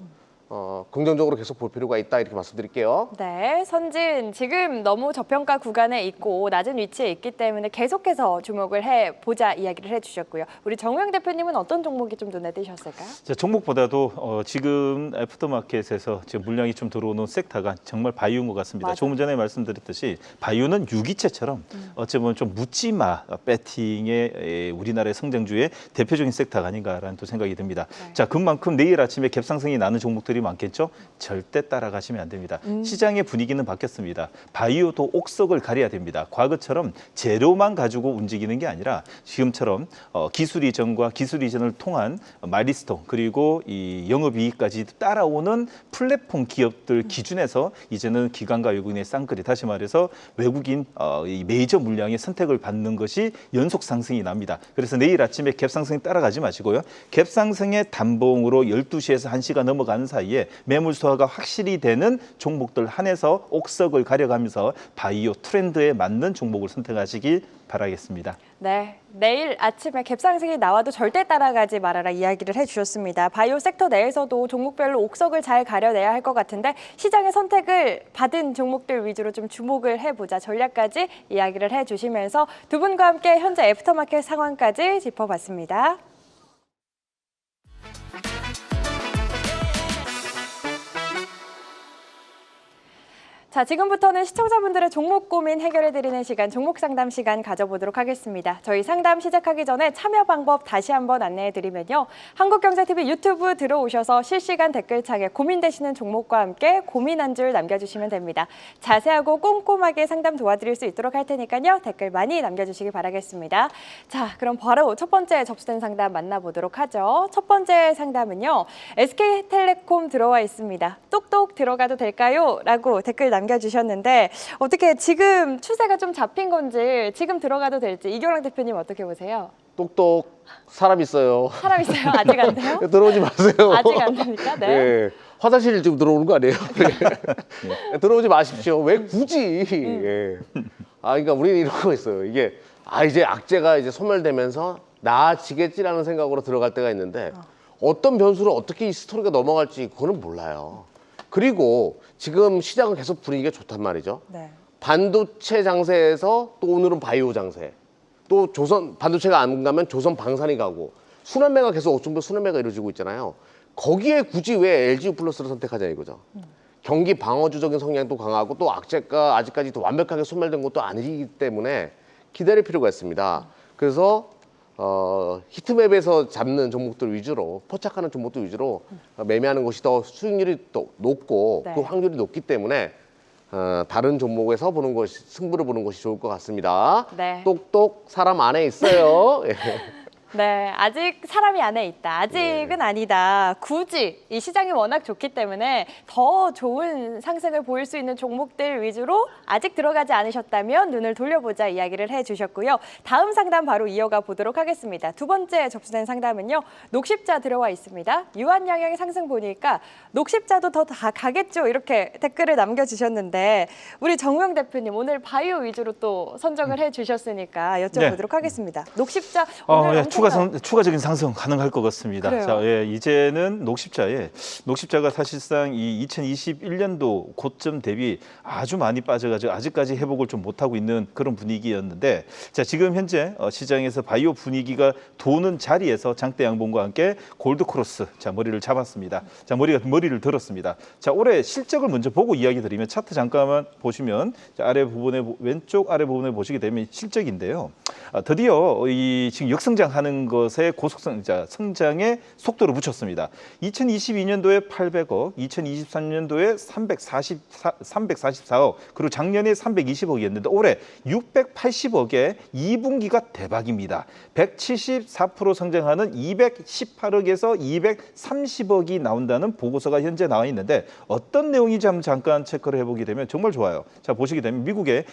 긍정적으로 계속 볼 필요가 있다 이렇게 말씀드릴게요. 네, 선진 지금 너무 저평가 구간에 있고 낮은 위치에 있기 때문에 계속해서 주목을 해보자 이야기를 해주셨고요. 우리 정우영 대표님은 어떤 종목이 좀 눈에 띄셨을까요? 자, 종목보다도 지금 애프터마켓에서 지금 물량이 좀 들어오는 섹터가 정말 바이오인 것 같습니다. 맞아요. 조금 전에 말씀드렸듯이 바이오는 유기체처럼 어찌 보면 좀 묻지마 배팅의 우리나라의 성장주의 대표적인 섹터가 아닌가라는 또 생각이 듭니다. 네. 자, 그만큼 내일 아침에 갭상승이 나는 종목들이 분들이 많겠죠. 절대 따라가시면 안 됩니다. 시장의 분위기는 바뀌었습니다. 바이오도 옥석을 가려야 됩니다. 과거처럼 재료만 가지고 움직이는 게 아니라 지금처럼 기술 이전과 기술 이전을 통한 마일스톤 그리고 이 영업이익까지 따라오는 플랫폼 기업들 기준에서 이제는 기관과 외국인의 쌍끌이 다시 말해서 외국인 이 메이저 물량의 선택을 받는 것이 연속 상승이 납니다. 그래서 내일 아침에 갭 상승이 따라가지 마시고요. 갭 상승의 단봉으로 12시에서 1시가 넘어가는 사이에 매물 소화가 확실히 되는 종목들 한해서 옥석을 가려가면서 바이오 트렌드에 맞는 종목을 선택하시길 바라겠습니다. 네, 내일 아침에 갭상승이 나와도 절대 따라가지 말아라 이야기를 해주셨습니다. 바이오 섹터 내에서도 종목별로 옥석을 잘 가려내야 할 것 같은데 시장의 선택을 받은 종목들 위주로 좀 주목을 해보자 전략까지 이야기를 해주시면서 두 분과 함께 현재 애프터마켓 상황까지 짚어봤습니다. 자, 지금부터는 시청자분들의 종목 고민 해결해드리는 시간, 종목 상담 시간 가져보도록 하겠습니다. 저희 상담 시작하기 전에 참여 방법 다시 한번 안내해드리면요. 한국경제TV 유튜브 들어오셔서 실시간 댓글창에 고민되시는 종목과 함께 고민 한 줄 남겨주시면 됩니다. 자세하고 꼼꼼하게 상담 도와드릴 수 있도록 할 테니까요. 댓글 많이 남겨주시기 바라겠습니다. 자, 그럼 바로 첫 번째 접수된 상담 만나보도록 하죠. 첫 번째 상담은요. SK텔레콤 들어와 있습니다. 똑똑 들어가도 될까요? 라고 댓글 남겨주셨는데 어떻게 지금 추세가 좀 잡힌 건지 지금 들어가도 될지 이경락 대표님 어떻게 보세요? 똑똑 사람 있어요. 사람 있어요? 아직 안 돼요? 들어오지 마세요. 아직 안 됩니까? 네. 예, 화장실 지금 들어오는 거 아니에요? 예. 들어오지 마십시오. 왜 굳이? 예. 그러니까 우리는 이런 거 있어요. 이게 이제 악재가 이제 소멸되면서 나아지겠지라는 생각으로 들어갈 때가 있는데 어떤 변수를 어떻게 이 스토리가 넘어갈지 그거는 몰라요. 그리고 지금 시장은 계속 분위기가 좋단 말이죠. 네. 반도체 장세에서 또 오늘은 바이오 장세. 또 조선 반도체가 안 가면 조선 방산이 가고 순환매가 계속 어쩌면 순환매가 이루어지고 있잖아요. 거기에 굳이 왜 LG 플러스를 선택하냐 이거죠. 경기 방어주적인 성향도 강하고 또 악재가 아직까지 또 완벽하게 소멸된 것도 아니기 때문에 기다릴 필요가 있습니다. 그래서 히트맵에서 잡는 종목들 위주로 포착하는 종목들 위주로 매매하는 것이 더 수익률이 또 높고 네. 그 확률이 높기 때문에 다른 종목에서 보는 것이 승부를 보는 것이 좋을 것 같습니다. 네. 똑똑 사람 안에 있어요. 예. 네, 아직 사람이 안에 있다. 아직은 아니다. 굳이 이 시장이 워낙 좋기 때문에 더 좋은 상승을 보일 수 있는 종목들 위주로 아직 들어가지 않으셨다면 눈을 돌려보자 이야기를 해주셨고요. 다음 상담 바로 이어가 보도록 하겠습니다. 두 번째 접수된 상담은요. 녹십자 들어와 있습니다. 유한양양의 상승 보니까 녹십자도 더 가겠죠. 이렇게 댓글을 남겨주셨는데 우리 정우영 대표님 오늘 바이오 위주로 또 선정을 해주셨으니까 여쭤보도록 하겠습니다. 녹십자 오늘 엄청 추가적인 상승 가능할 것 같습니다. 그래요. 자, 예, 이제는 녹십자가 사실상 이 2021년도 고점 대비 아주 많이 빠져가지고 아직까지 회복을 좀 못하고 있는 그런 분위기였는데, 자 지금 현재 시장에서 바이오 분위기가 도는 자리에서 장대 양봉과 함께 골드 크로스, 자 머리를 잡았습니다. 자 머리를 들었습니다. 자 올해 실적을 먼저 보고 이야기 드리면 차트 잠깐만 보시면 자, 왼쪽 아래 부분에 보시게 되면 실적인데요. 드디어 이 지금 역성장하는 것에 성장의 속도를 붙였습니다. 2022년도에 800억, 2023년도에 344억, 그리고 작년에 320억이었는데 올해 680억에 2분기가 대박입니다. 174% 성장하는 218억에서 230억이 나온다는 보고서가 현재 나와 있는데 어떤 내용인지 한번 잠깐 체크를 해보게 되면 정말 좋아요. 자 보시게 되면 미국의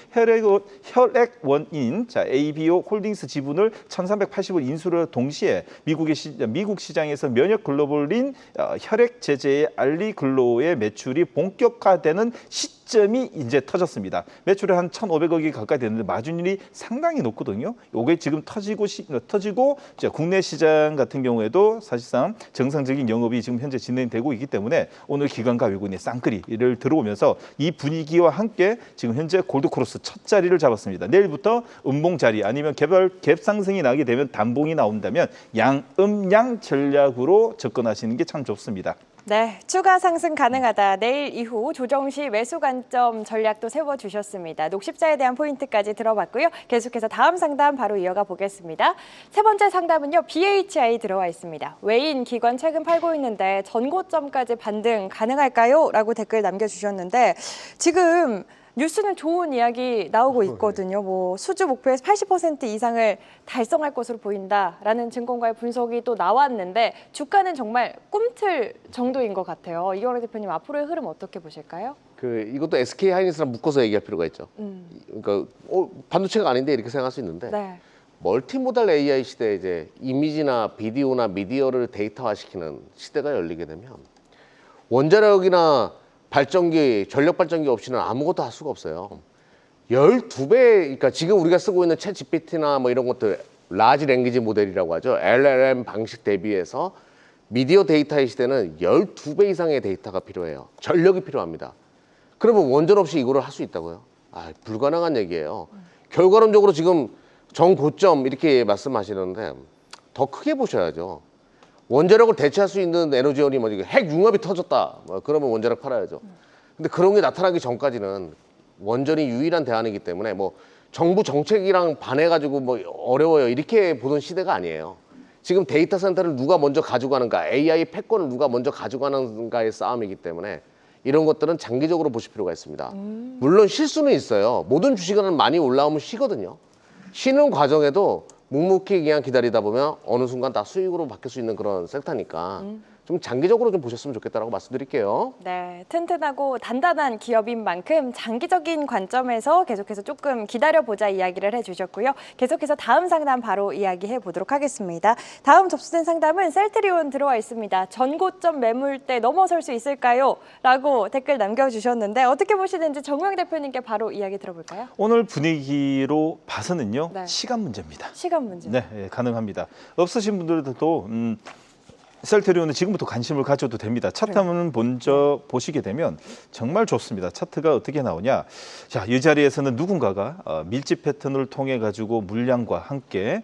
혈액원인 ABO 홀딩스 지분을 1,380을 인수를 동시에 미국 시장에서 면역 글로불린 혈액 제제의 알리글로의 매출이 본격화되는 시점이 이제 터졌습니다. 매출이 한 1,500억이 가까이 되는데 마진율이 상당히 높거든요. 이게 지금 터지고 이제 국내 시장 같은 경우에도 사실상 정상적인 영업이 지금 현재 진행되고 있기 때문에 오늘 기관과 외국인의 쌍끌이를 들어오면서 이 분위기와 함께 지금 현재 골드크로스 첫 자리를 잡았습니다. 내일부터 음봉 자리 아니면 갭 상승이 나게 되면 단봉이 나온다면 양음양 전략으로 접근하시는 게 참 좋습니다. 네, 추가 상승 가능하다. 내일 이후 조정 시 매수 관점 전략도 세워주셨습니다. 녹십자에 대한 포인트까지 들어봤고요. 계속해서 다음 상담 바로 이어가 보겠습니다. 세 번째 상담은요. BHI 들어와 있습니다. 외인 기관 최근 팔고 있는데 전고점까지 반등 가능할까요? 라고 댓글 남겨주셨는데 지금 뉴스는 좋은 이야기 나오고 있거든요. 뭐 수주 목표에서 80% 이상을 달성할 것으로 보인다라는 증권가의 분석이 또 나왔는데 주가는 정말 꿈틀 정도인 것 같아요. 이경래 대표님 앞으로의 흐름 어떻게 보실까요? 이것도 SK 하이닉스랑 묶어서 얘기할 필요가 있죠. 그러니까 반도체가 아닌데 이렇게 생각할 수 있는데 네. 멀티모달 AI 시대에 이제 이미지나 비디오나 미디어를 데이터화시키는 시대가 열리게 되면 원자력이나 발전기, 전력 발전기 없이는 아무것도 할 수가 없어요. 12배, 그러니까 지금 우리가 쓰고 있는 챗 GPT나 뭐 이런 것들, 라지 랭귀지 모델이라고 하죠. LLM 방식 대비해서 미디어 데이터의 시대는 12배 이상의 데이터가 필요해요. 전력이 필요합니다. 그러면 원전 없이 이거를 할 수 있다고요? 불가능한 얘기예요. 결과론적으로 지금 정고점 이렇게 말씀하시는데 더 크게 보셔야죠. 원자력을 대체할 수 있는 에너지원이 뭐지? 핵 융합이 터졌다. 그러면 원자력 팔아야죠. 근데 그런 게 나타나기 전까지는 원전이 유일한 대안이기 때문에 뭐 정부 정책이랑 반해가지고 뭐 어려워요. 이렇게 보는 시대가 아니에요. 지금 데이터 센터를 누가 먼저 가져가는가, AI 패권을 누가 먼저 가져가는가의 싸움이기 때문에 이런 것들은 장기적으로 보실 필요가 있습니다. 물론 실수는 있어요. 모든 주식은 많이 올라오면 쉬거든요. 쉬는 과정에도 묵묵히 그냥 기다리다 보면 어느 순간 다 수익으로 바뀔 수 있는 그런 섹터니까 좀 장기적으로 좀 보셨으면 좋겠다라고 말씀드릴게요. 네, 튼튼하고 단단한 기업인 만큼 장기적인 관점에서 계속해서 조금 기다려보자 이야기를 해주셨고요. 계속해서 다음 상담 바로 이야기해 보도록 하겠습니다. 다음 접수된 상담은 셀트리온 들어와 있습니다. 전고점 매물대 넘어설 수 있을까요? 라고 댓글 남겨주셨는데 어떻게 보시는지 정우영 대표님께 바로 이야기 들어볼까요? 오늘 분위기로 봐서는요. 네. 시간 문제입니다. 시간 문제. 네, 예, 가능합니다. 없으신 분들도 셀트리온은 지금부터 관심을 가져도 됩니다. 차트 한번 먼저 보시게 되면 정말 좋습니다. 차트가 어떻게 나오냐. 자, 이 자리에서는 누군가가 밀집 패턴을 통해 가지고 물량과 함께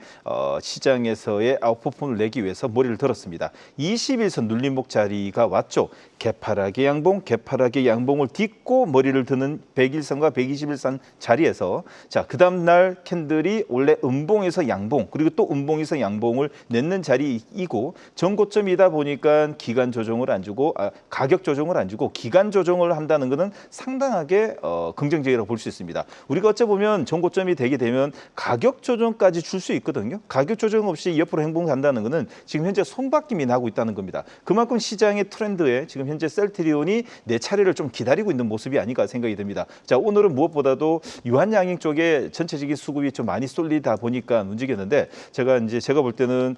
시장에서의 아웃퍼폼을 내기 위해서 머리를 들었습니다. 21선 눌림목 자리가 왔죠. 개파락의 양봉, 개파락의 양봉을 딛고 머리를 드는 101선과 121선 자리에서 자, 그 다음 날 캔들이 원래 음봉에서 양봉, 그리고 또 음봉에서 양봉을 냈는 자리이고 전고점이다 보니까 기간 조정을 안 주고 가격 조정을 안 주고 기간 조정을 한다는 것은 상당하게 긍정적이라고 볼 수 있습니다. 우리가 어째 보면 전고점이 되게 되면 가격 조정까지 줄 수 있거든요. 가격 조정 없이 옆으로 행봉한다는 것은 지금 현재 손바뀜이 나고 있다는 겁니다. 그만큼 시장의 트렌드에 지금 현재 셀트리온이 내 차례를 좀 기다리고 있는 모습이 아닌가 생각이 듭니다. 자, 오늘은 무엇보다도 유한양행 쪽에 전체적인 수급이 좀 많이 쏠리다 보니까 움직였는데 제가 볼 때는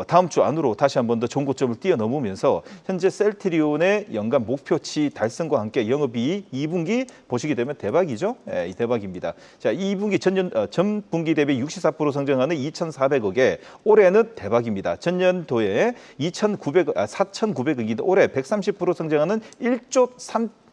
다음 주 안으로 다시 한번 더 전고점을 뛰어넘으면서 현재 셀트리온의 연간 목표치 달성과 함께 영업이익 2분기 보시게 되면 대박이죠. 예, 대박입니다. 자, 2분기 전분기 대비 64% 성장하는 2,400억에 올해는 대박입니다. 전년도에 4,900억인데 올해 130% 성장하는 1조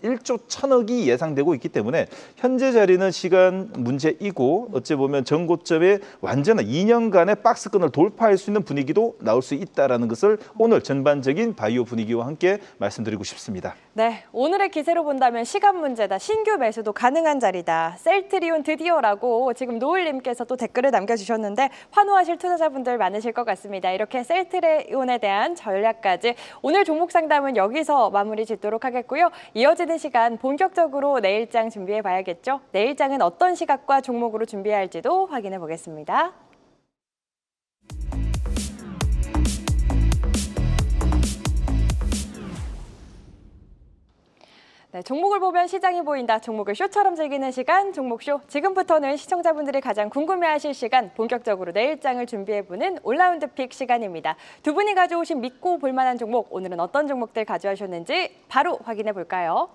1,000억이 예상되고 있기 때문에 현재 자리는 시간 문제이고 어찌 보면 전고점의 완전한 2년간의 박스권을 돌파할 수 있는 분위기도 나올 수 있다는 것을 오늘 전반적인 바이오 분위기와 함께 말씀드리고 싶습니다. 네, 오늘의 기세로 본다면 시간 문제다. 신규 매수도 가능한 자리다. 셀트리온 드디어라고 지금 노을님께서 또 댓글을 남겨주셨는데 환호하실 투자자분들 많으실 것 같습니다. 이렇게 셀트리온에 대한 전략까지 오늘 종목 상담은 여기서 마무리 짓도록 하겠고요. 이어지는 시간 본격적으로 내일장 준비해 봐야겠죠. 내일장은 어떤 시각과 종목으로 준비해야 할지도 확인해 보겠습니다. 네, 종목을 보면 시장이 보인다. 종목을 쇼처럼 즐기는 시간, 종목쇼. 지금부터는 시청자분들이 가장 궁금해하실 시간, 본격적으로 내일장을 준비해보는 올라운드 픽 시간입니다. 두 분이 가져오신 믿고 볼만한 종목, 오늘은 어떤 종목들 가져오셨는지 바로 확인해 볼까요?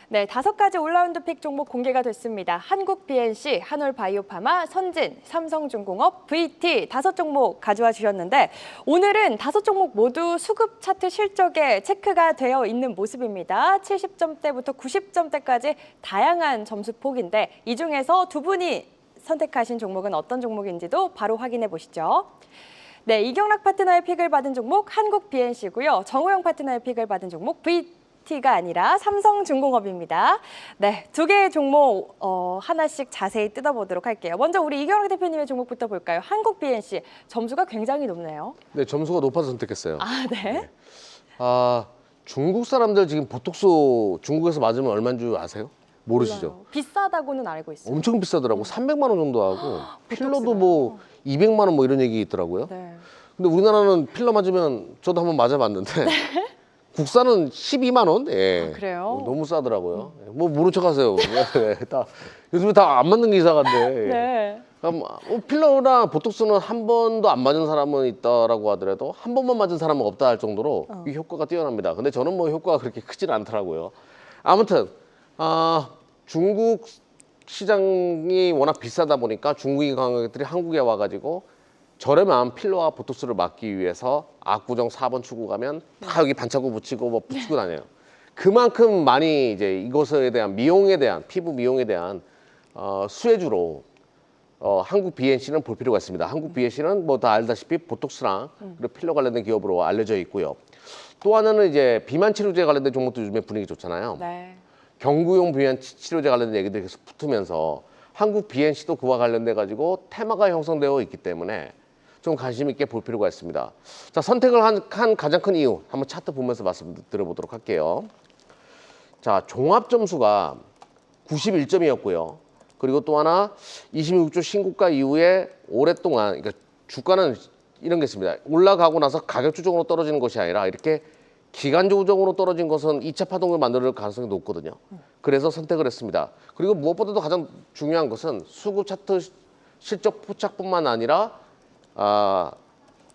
네, 5가지 올라운드 픽 종목 공개가 됐습니다. 한국 BNC, 한올바이오파마, 선진, 삼성중공업, VT 5종목 가져와 주셨는데 오늘은 5종목 모두 수급 차트 실적에 체크가 되어 있는 모습입니다. 70점대부터 90점대까지 다양한 점수 폭인데 이 중에서 두 분이 선택하신 종목은 어떤 종목인지도 바로 확인해 보시죠. 네, 이경락 파트너의 픽을 받은 종목 한국 BNC고요. 정우영 파트너의 픽을 받은 종목 VT가 아니라 삼성중공업입니다. 네, 두 개의 종목 하나씩 자세히 뜯어보도록 할게요. 먼저 우리 이경락 대표님의 종목부터 볼까요? 한국 BNC 점수가 굉장히 높네요. 네, 점수가 높아서 선택했어요. 아, 네. 중국 사람들 지금 보톡스 중국에서 맞으면 얼마인 줄 아세요? 모르시죠? 몰라요. 비싸다고는 알고 있어요. 엄청 비싸더라고. 300만 원 정도 하고 필러도 보톡스가요? 뭐 200만 원 뭐 이런 얘기 있더라고요. 네. 근데 우리나라는 필러 맞으면 저도 한번 맞아봤는데 국산은 12만 원? 예. 그래요? 너무 싸더라고요. 뭐 모른 척하세요. 요즘에 다 안 맞는 게 이상한데. 네. 필러나 보톡스는 한 번도 안 맞은 사람은 있다라고 하더라도 한 번만 맞은 사람은 없다 할 정도로 이 효과가 뛰어납니다. 근데 저는 뭐 효과가 그렇게 크진 않더라고요. 아무튼 중국 시장이 워낙 비싸다 보니까 중국인 관광객들이 한국에 와가지고 저렴한 필러와 보톡스를 맞기 위해서 압구정 4번 출구 가면 다 여기 반창고 붙이고 뭐 붙이고 다녀요. 그만큼 많이 이제 이것에 대한 미용에 대한 피부 미용에 대한 수혜주로 한국 BNC는 볼 필요가 있습니다. 한국 BNC는 뭐 다 알다시피 보톡스랑 그리고 필러 관련된 기업으로 알려져 있고요. 또 하나는 이제 비만 치료제 관련된 종목도 요즘에 분위기 좋잖아요. 네. 경구용 비만 치료제 관련된 얘기들이 계속 붙으면서 한국 BNC도 그와 관련돼 가지고 테마가 형성되어 있기 때문에 좀 관심 있게 볼 필요가 있습니다. 자, 선택을 한 가장 큰 이유 한번 차트 보면서 말씀드려보도록 할게요. 자, 종합 점수가 91점이었고요. 그리고 또 하나 26주 신고가 이후에 오랫동안 그러니까 주가는 이런 게 있습니다. 올라가고 나서 가격 추정으로 떨어지는 것이 아니라 이렇게 기간 조정으로 떨어진 것은 2차 파동을 만들 가능성이 높거든요. 그래서 선택을 했습니다. 그리고 무엇보다도 가장 중요한 것은 수급 차트 실적 포착뿐만 아니라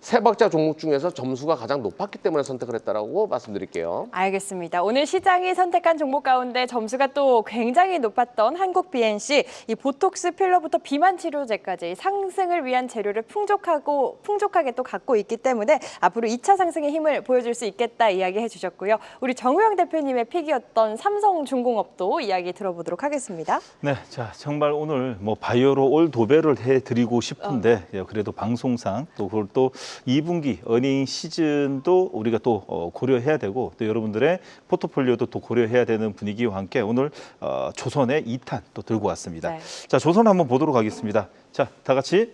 세 박자 종목 중에서 점수가 가장 높았기 때문에 선택을 했다라고 말씀드릴게요. 알겠습니다. 오늘 시장이 선택한 종목 가운데 점수가 또 굉장히 높았던 한국 BNC, 이 보톡스 필러부터 비만 치료제까지 상승을 위한 재료를 풍족하게 또 갖고 있기 때문에 앞으로 2차 상승의 힘을 보여줄 수 있겠다 이야기해 주셨고요. 우리 정우영 대표님의 픽이었던 삼성중공업도 이야기 들어보도록 하겠습니다. 네, 자 정말 오늘 뭐 바이오로 올 도배를 해드리고 싶은데 그래도 방송상 또 그걸 또 2분기 어닝 시즌도 우리가 또 고려해야 되고 또 여러분들의 포트폴리오도 또 고려해야 되는 분위기와 함께 오늘 조선의 2탄 또 들고 왔습니다. 네. 자, 조선 한번 보도록 하겠습니다. 자, 다 같이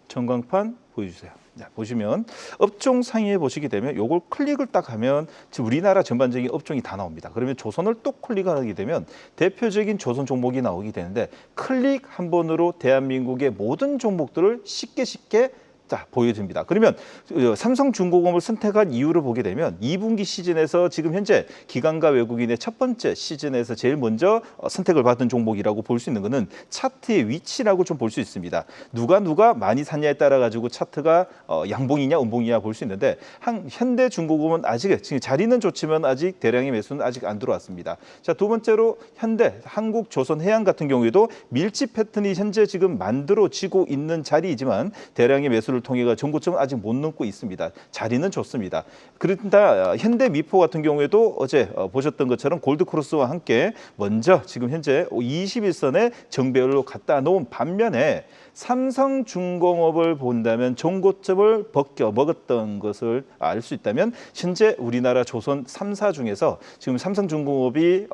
전광판 보여주세요. 자, 보시면 업종 상위에 보시게 되면 요걸 클릭을 딱 하면 지금 우리나라 전반적인 업종이 다 나옵니다. 그러면 조선을 또 클릭하게 되면 대표적인 조선 종목이 나오게 되는데 클릭 한 번으로 대한민국의 모든 종목들을 쉽게 자, 보여줍니다. 그러면 삼성중공업을 선택한 이유를 보게 되면 2분기 시즌에서 지금 현재 기관과 외국인의 첫 번째 시즌에서 제일 먼저 선택을 받은 종목이라고 볼 수 있는 것은 차트의 위치라고 좀 볼 수 있습니다. 누가 많이 샀냐에 따라 가지고 차트가 양봉이냐 음봉이냐 볼 수 있는데 현대중공업은 아직 지금 자리는 좋지만 아직 대량의 매수는 아직 안 들어왔습니다. 자, 두 번째로 현대, 한국조선해양 같은 경우에도 밀집 패턴이 현재 지금 만들어지고 있는 자리이지만 대량의 매수를 통해가 전고점은 아직 못 넘고 있습니다. 자리는 좋습니다. 그런데 현대미포 같은 경우에도 어제 보셨던 것처럼 골드크로스와 함께 먼저 지금 현재 21선에 정배열로 갖다 놓은 반면에 삼성중공업을 본다면 전고점을 벗겨 먹었던 것을 알 수 있다면 현재 우리나라 조선 3사 중에서 지금 삼성중공업이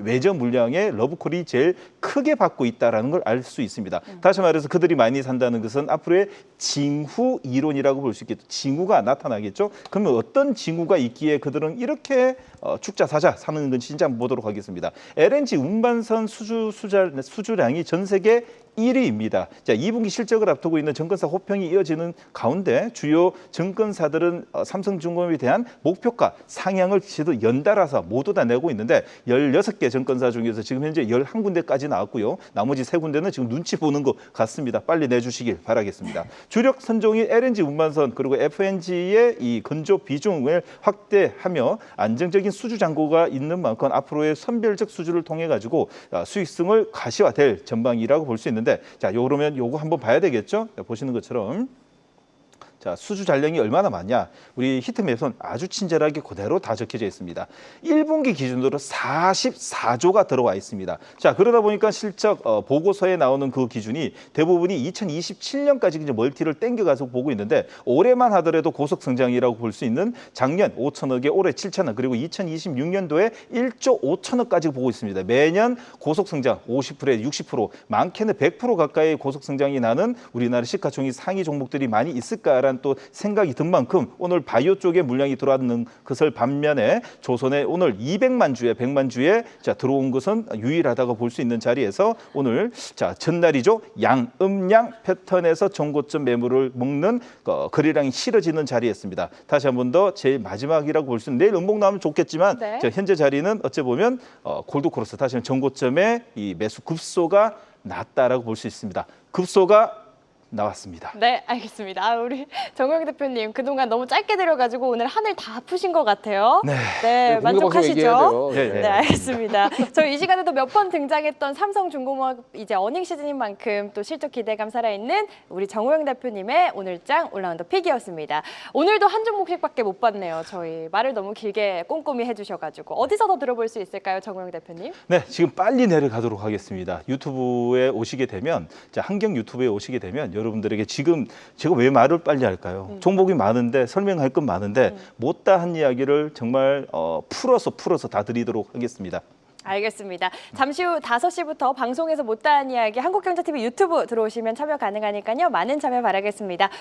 외저 물량의 러브콜이 제일 크게 받고 있다는 걸 알 수 있습니다. 다시 말해서 그들이 많이 산다는 것은 앞으로의 징후 이론이라고 볼 수 있겠죠. 징후가 나타나겠죠. 그러면 어떤 징후가 있기에 그들은 이렇게 축자 사자 사는 건지 진짜 한번 보도록 하겠습니다. LNG 운반선 수주량이 전 세계 1위입니다. 자, 2분기 실적을 앞두고 있는 증권사 호평이 이어지는 가운데 주요 증권사들은 삼성중공업에 대한 목표가 상향을 연달아서 모두 다 내고 있는데 16개 증권사 중에서 지금 현재 11군데까지 나왔고요. 나머지 3군데는 지금 눈치 보는 것 같습니다. 빨리 내주시길 바라겠습니다. 주력 선종인 LNG 운반선 그리고 FNG의 이 건조 비중을 확대하며 안정적인 수주 잔고가 있는 만큼 앞으로의 선별적 수주를 통해 가지고 수익성을 가시화될 전망이라고 볼 수 있는데 자, 그러면 요거 한번 봐야 되겠죠? 자, 보시는 것처럼 자, 수주 잔량이 얼마나 많냐? 우리 히트맵은 아주 친절하게 그대로 다 적혀져 있습니다. 1분기 기준으로 44조가 들어와 있습니다. 자, 그러다 보니까 실적 보고서에 나오는 그 기준이 대부분이 2027년까지 이제 멀티를 땡겨가서 보고 있는데 올해만 하더라도 고속 성장이라고 볼 수 있는 작년 5천억에 올해 7천억 그리고 2026년도에 1조 5천억까지 보고 있습니다. 매년 고속 성장 50%에 60% 많게는 100% 가까이 고속 성장이 나는 우리나라 시가총액 상위 종목들이 많이 있을까라는 또 생각이 든 만큼 오늘 바이오 쪽에 물량이 들어왔는 것을 반면에 조선에 오늘 200만 주에 100만 주에 자 들어온 것은 유일하다고 볼 수 있는 자리에서 오늘 자 전날이죠. 양음양 패턴에서 전고점 매물을 먹는 거래량이 실어지는 자리였습니다. 다시 한 번 더 제일 마지막이라고 볼 수 있는 내일 음봉 나오면 좋겠지만 네. 자, 현재 자리는 어찌 보면 골드크로스 다시 한번 전고점에 이 매수 급소가 났다라고 볼 수 있습니다. 급소가 나왔습니다. 네, 알겠습니다. 아, 우리 정우영 대표님 그동안 너무 짧게 들어가지고 오늘 하늘 다 푸신 것 같아요. 네. 네, 공개방송 얘기해야 만족하시죠? 돼요. 네, 네, 알겠습니다. 저희 이 시간에도 몇 번 등장했던 삼성중공업 이제 어닝 시즌인 만큼 또 실적 기대감 살아있는 우리 정우영 대표님의 오늘장 올라운더 픽이었습니다. 오늘도 한 종목씩밖에 못 봤네요. 저희 말을 너무 길게 꼼꼼히 해주셔가지고 어디서 더 들어볼 수 있을까요, 정우영 대표님? 네, 지금 빨리 내려가도록 하겠습니다. 유튜브에 오시게 되면, 자, 한경 유튜브에 오시게 되면 여러분들에게 지금 제가 왜 말을 빨리 할까요? 종목이 많은데 설명할 건 많은데 못다 한 이야기를 정말 풀어서 다 드리도록 하겠습니다. 알겠습니다. 잠시 후 5시부터 방송에서 못다한 이야기 한국경제TV 유튜브 들어오시면 참여 가능하니까요. 많은 참여 바라겠습니다.